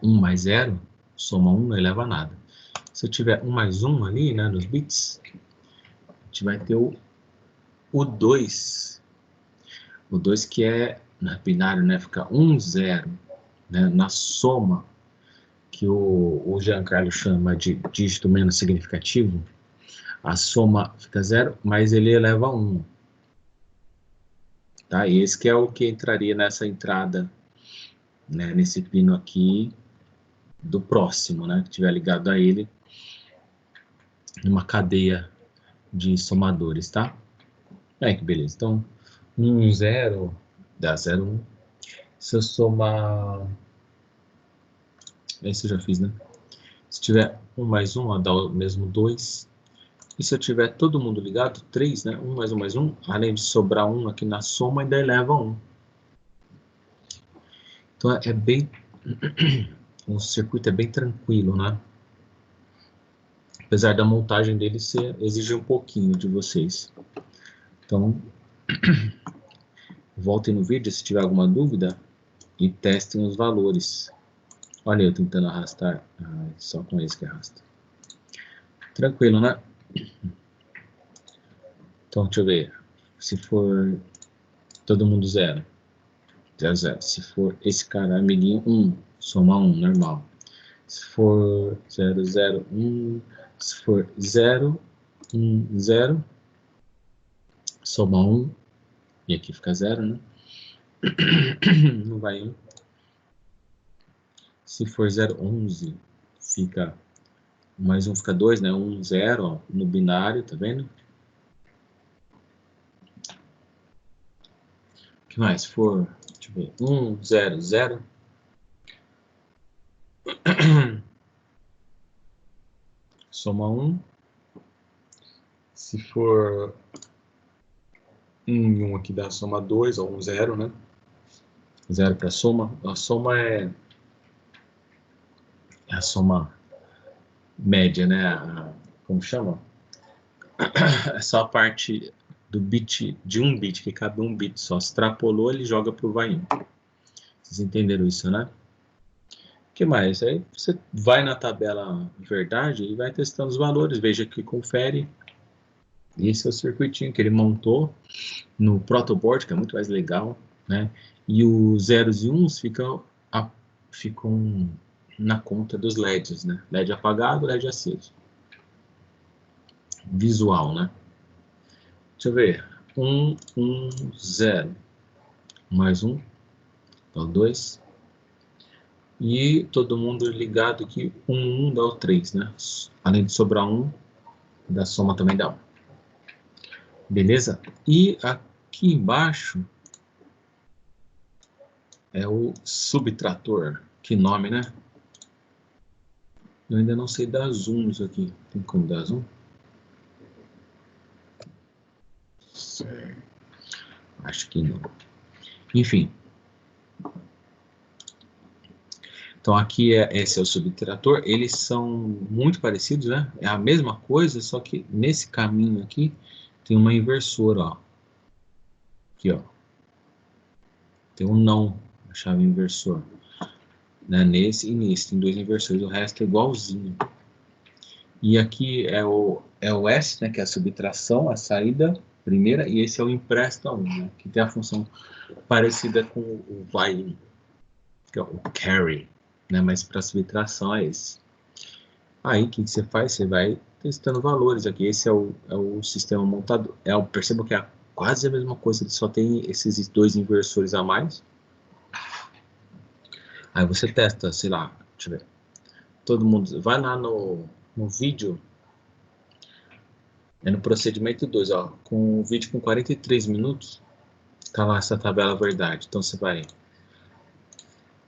1 mais 0, soma 1 não eleva nada. Se eu tiver 1 mais 1 ali, né, nos bits, a gente vai ter o 2. O 2 que é, na binário, né, fica 1, 0. Né, na soma, que o Giancarlo chama de dígito menos significativo, a soma fica 0, mas ele eleva 1. Tá? E esse que é o que entraria nessa entrada, né, nesse pino aqui do próximo, né, que estiver ligado a ele. uma cadeia de somadores, tá? Aí que beleza. Então, 1, 0 dá 0, 1. Se eu somar... Esse eu já fiz, né? Se tiver 1 mais 1, ó, dá o mesmo 2. E se eu tiver todo mundo ligado, 3, né? 1 mais 1, além de sobrar 1 aqui na soma, ainda eleva 1. Então é bem... o circuito é bem tranquilo, né? Apesar da montagem dele exigir um pouquinho de vocês. Então, voltem no vídeo se tiver alguma dúvida e testem os valores. Olha eu tentando arrastar. Só com esse que arrasta. Tranquilo, né? Então, deixa eu ver. Se for todo mundo 0, 0, 0. Se for esse cara, amiguinho, 1, soma 1, normal. Se for 0, 0, 1. Se for 0, 1, 0, soma 1. E aqui fica 0, né? Não vai 1. Se for 0, 11, fica... mais 1 fica 2, né? 1, 0, ó, no binário, tá vendo? O que mais? Se for, deixa eu ver, 1, 0, 0. Soma 1. Se for 1 e 1 aqui dá soma 2, ou 1, 0, né? 0 para soma. A soma é a soma média, né? Como chama? É só a parte do bit, de um bit, que cabe um bit só. Se extrapolou, ele joga pro vai 1. Vocês entenderam isso, né? O que mais? Aí você vai na tabela verdade e vai testando os valores. Veja que confere. Esse é o circuitinho que ele montou no protoboard, que é muito mais legal, né? E os zeros e uns ficam na conta dos LEDs, né? LED apagado, LED aceso. Visual, né? Deixa eu ver. 1, 1, 0. Mais 1. Então, 2. E todo mundo ligado aqui. 1, 1 dá o 3, né? Além de sobrar 1, da soma também dá 1. Beleza? E aqui embaixo é o subtrator. Que nome, né? Eu ainda não sei dar zoom isso aqui. Tem como dar zoom? Acho que não. Enfim. Então aqui esse é o subtrator. Eles são muito parecidos, né? É a mesma coisa, só que nesse caminho aqui tem uma inversora, ó. Aqui, ó. Tem um não, a chave inversor. Né? Nesse e nesse. Tem 2 inversores. O resto é igualzinho. E aqui é o S, né? Que é a subtração, a saída primeira. E esse é o empresta 1, né? Que tem a função parecida com o vai, que é o carry, né? Mas para subtração é esse. Aí o que você faz? Você vai testando valores aqui. Esse é o sistema montado. Perceba que é quase a mesma coisa, ele só tem esses 2 inversores a mais. Aí você testa, sei lá, deixa eu ver. Todo mundo vai lá no vídeo, no procedimento 2, ó, com o vídeo com 43 minutos, tá lá essa tabela verdade. Então você vai,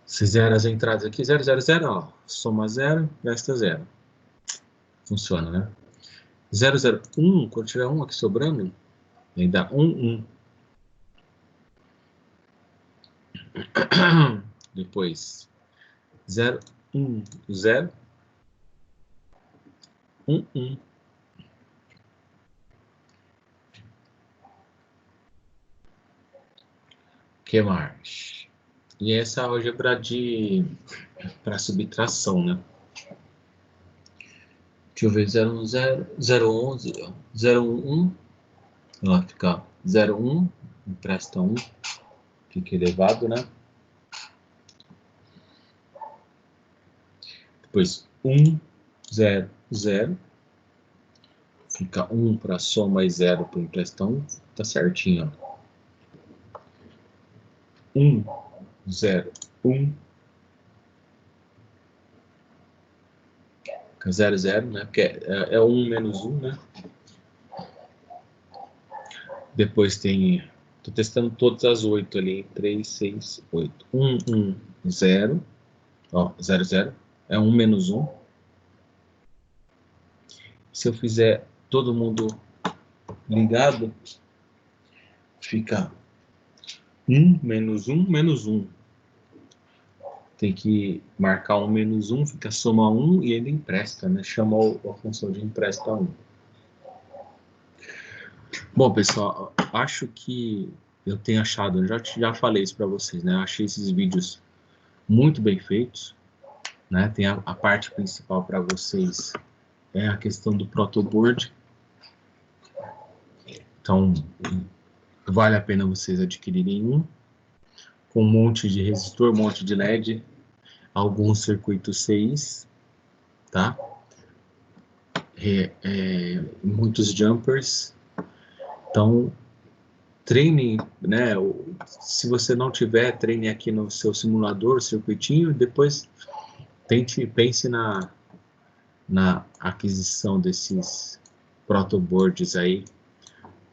se zera as entradas aqui, 0, 0, 0, ó, soma 0, gasta 0. Funciona, né? 0, 0, 1, quando tiver 1 aqui sobrando, aí dá 1, 1. Depois 0, 1, 0, 1, 1. Que mais? E essa álgebra para subtração, né? Deixa eu ver, 0, 1, 0, 0, 11, 0, 1, 1. Ela fica 0, 1, empresta 1, fica elevado, né? Depois 1, 0, 0. Fica 1 para soma e 0 para emprestar 1. Tá certinho, ó. 1, 0, 1. 0, 0, né? Porque é 1 menos 1, né? Depois tem... Estou testando todas as 8 ali. 3, 6, 8. 1, 1, 0. Ó, 0, 0. É 1 menos 1. Se eu fizer todo mundo ligado, fica 1 menos 1 menos 1. Tem que marcar 1 menos 1, fica soma 1 e ele empresta, né? Chama a função de empresta 1. Bom, pessoal, acho que eu tenho achado, já falei isso para vocês, né? Eu achei esses vídeos muito bem feitos, né? Tem a parte principal para vocês, é a questão do protoboard. Então, vale a pena vocês adquirirem um, com um monte de resistor, um monte de LED, alguns circuitos CIs, tá? Muitos jumpers. Então, treine, né? Se você não tiver, treine aqui no seu simulador, circuitinho, depois pense na aquisição desses protoboards aí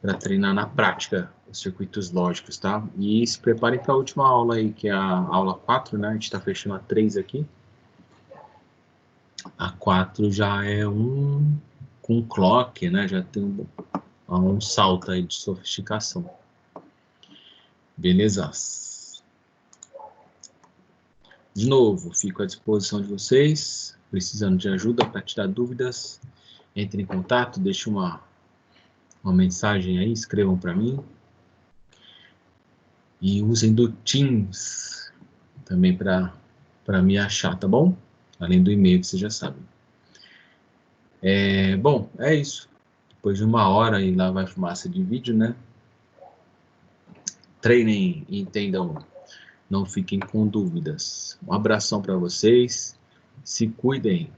para treinar na prática os circuitos lógicos, tá? E se preparem para a última aula aí, que é a aula 4, né? A gente está fechando a 3 aqui. A 4 já é com clock, né? Já tem um salto aí de sofisticação. Beleza? De novo, fico à disposição de vocês. Precisando de ajuda para tirar dúvidas, entre em contato, deixe uma mensagem aí, escrevam para mim. E usem do Teams também para me achar, tá bom? Além do e-mail que vocês já sabem. Bom, é isso. Depois de 1 hora e lá vai fumaça de vídeo, né? Treinem e entendam, não fiquem com dúvidas. Um abração para vocês, se cuidem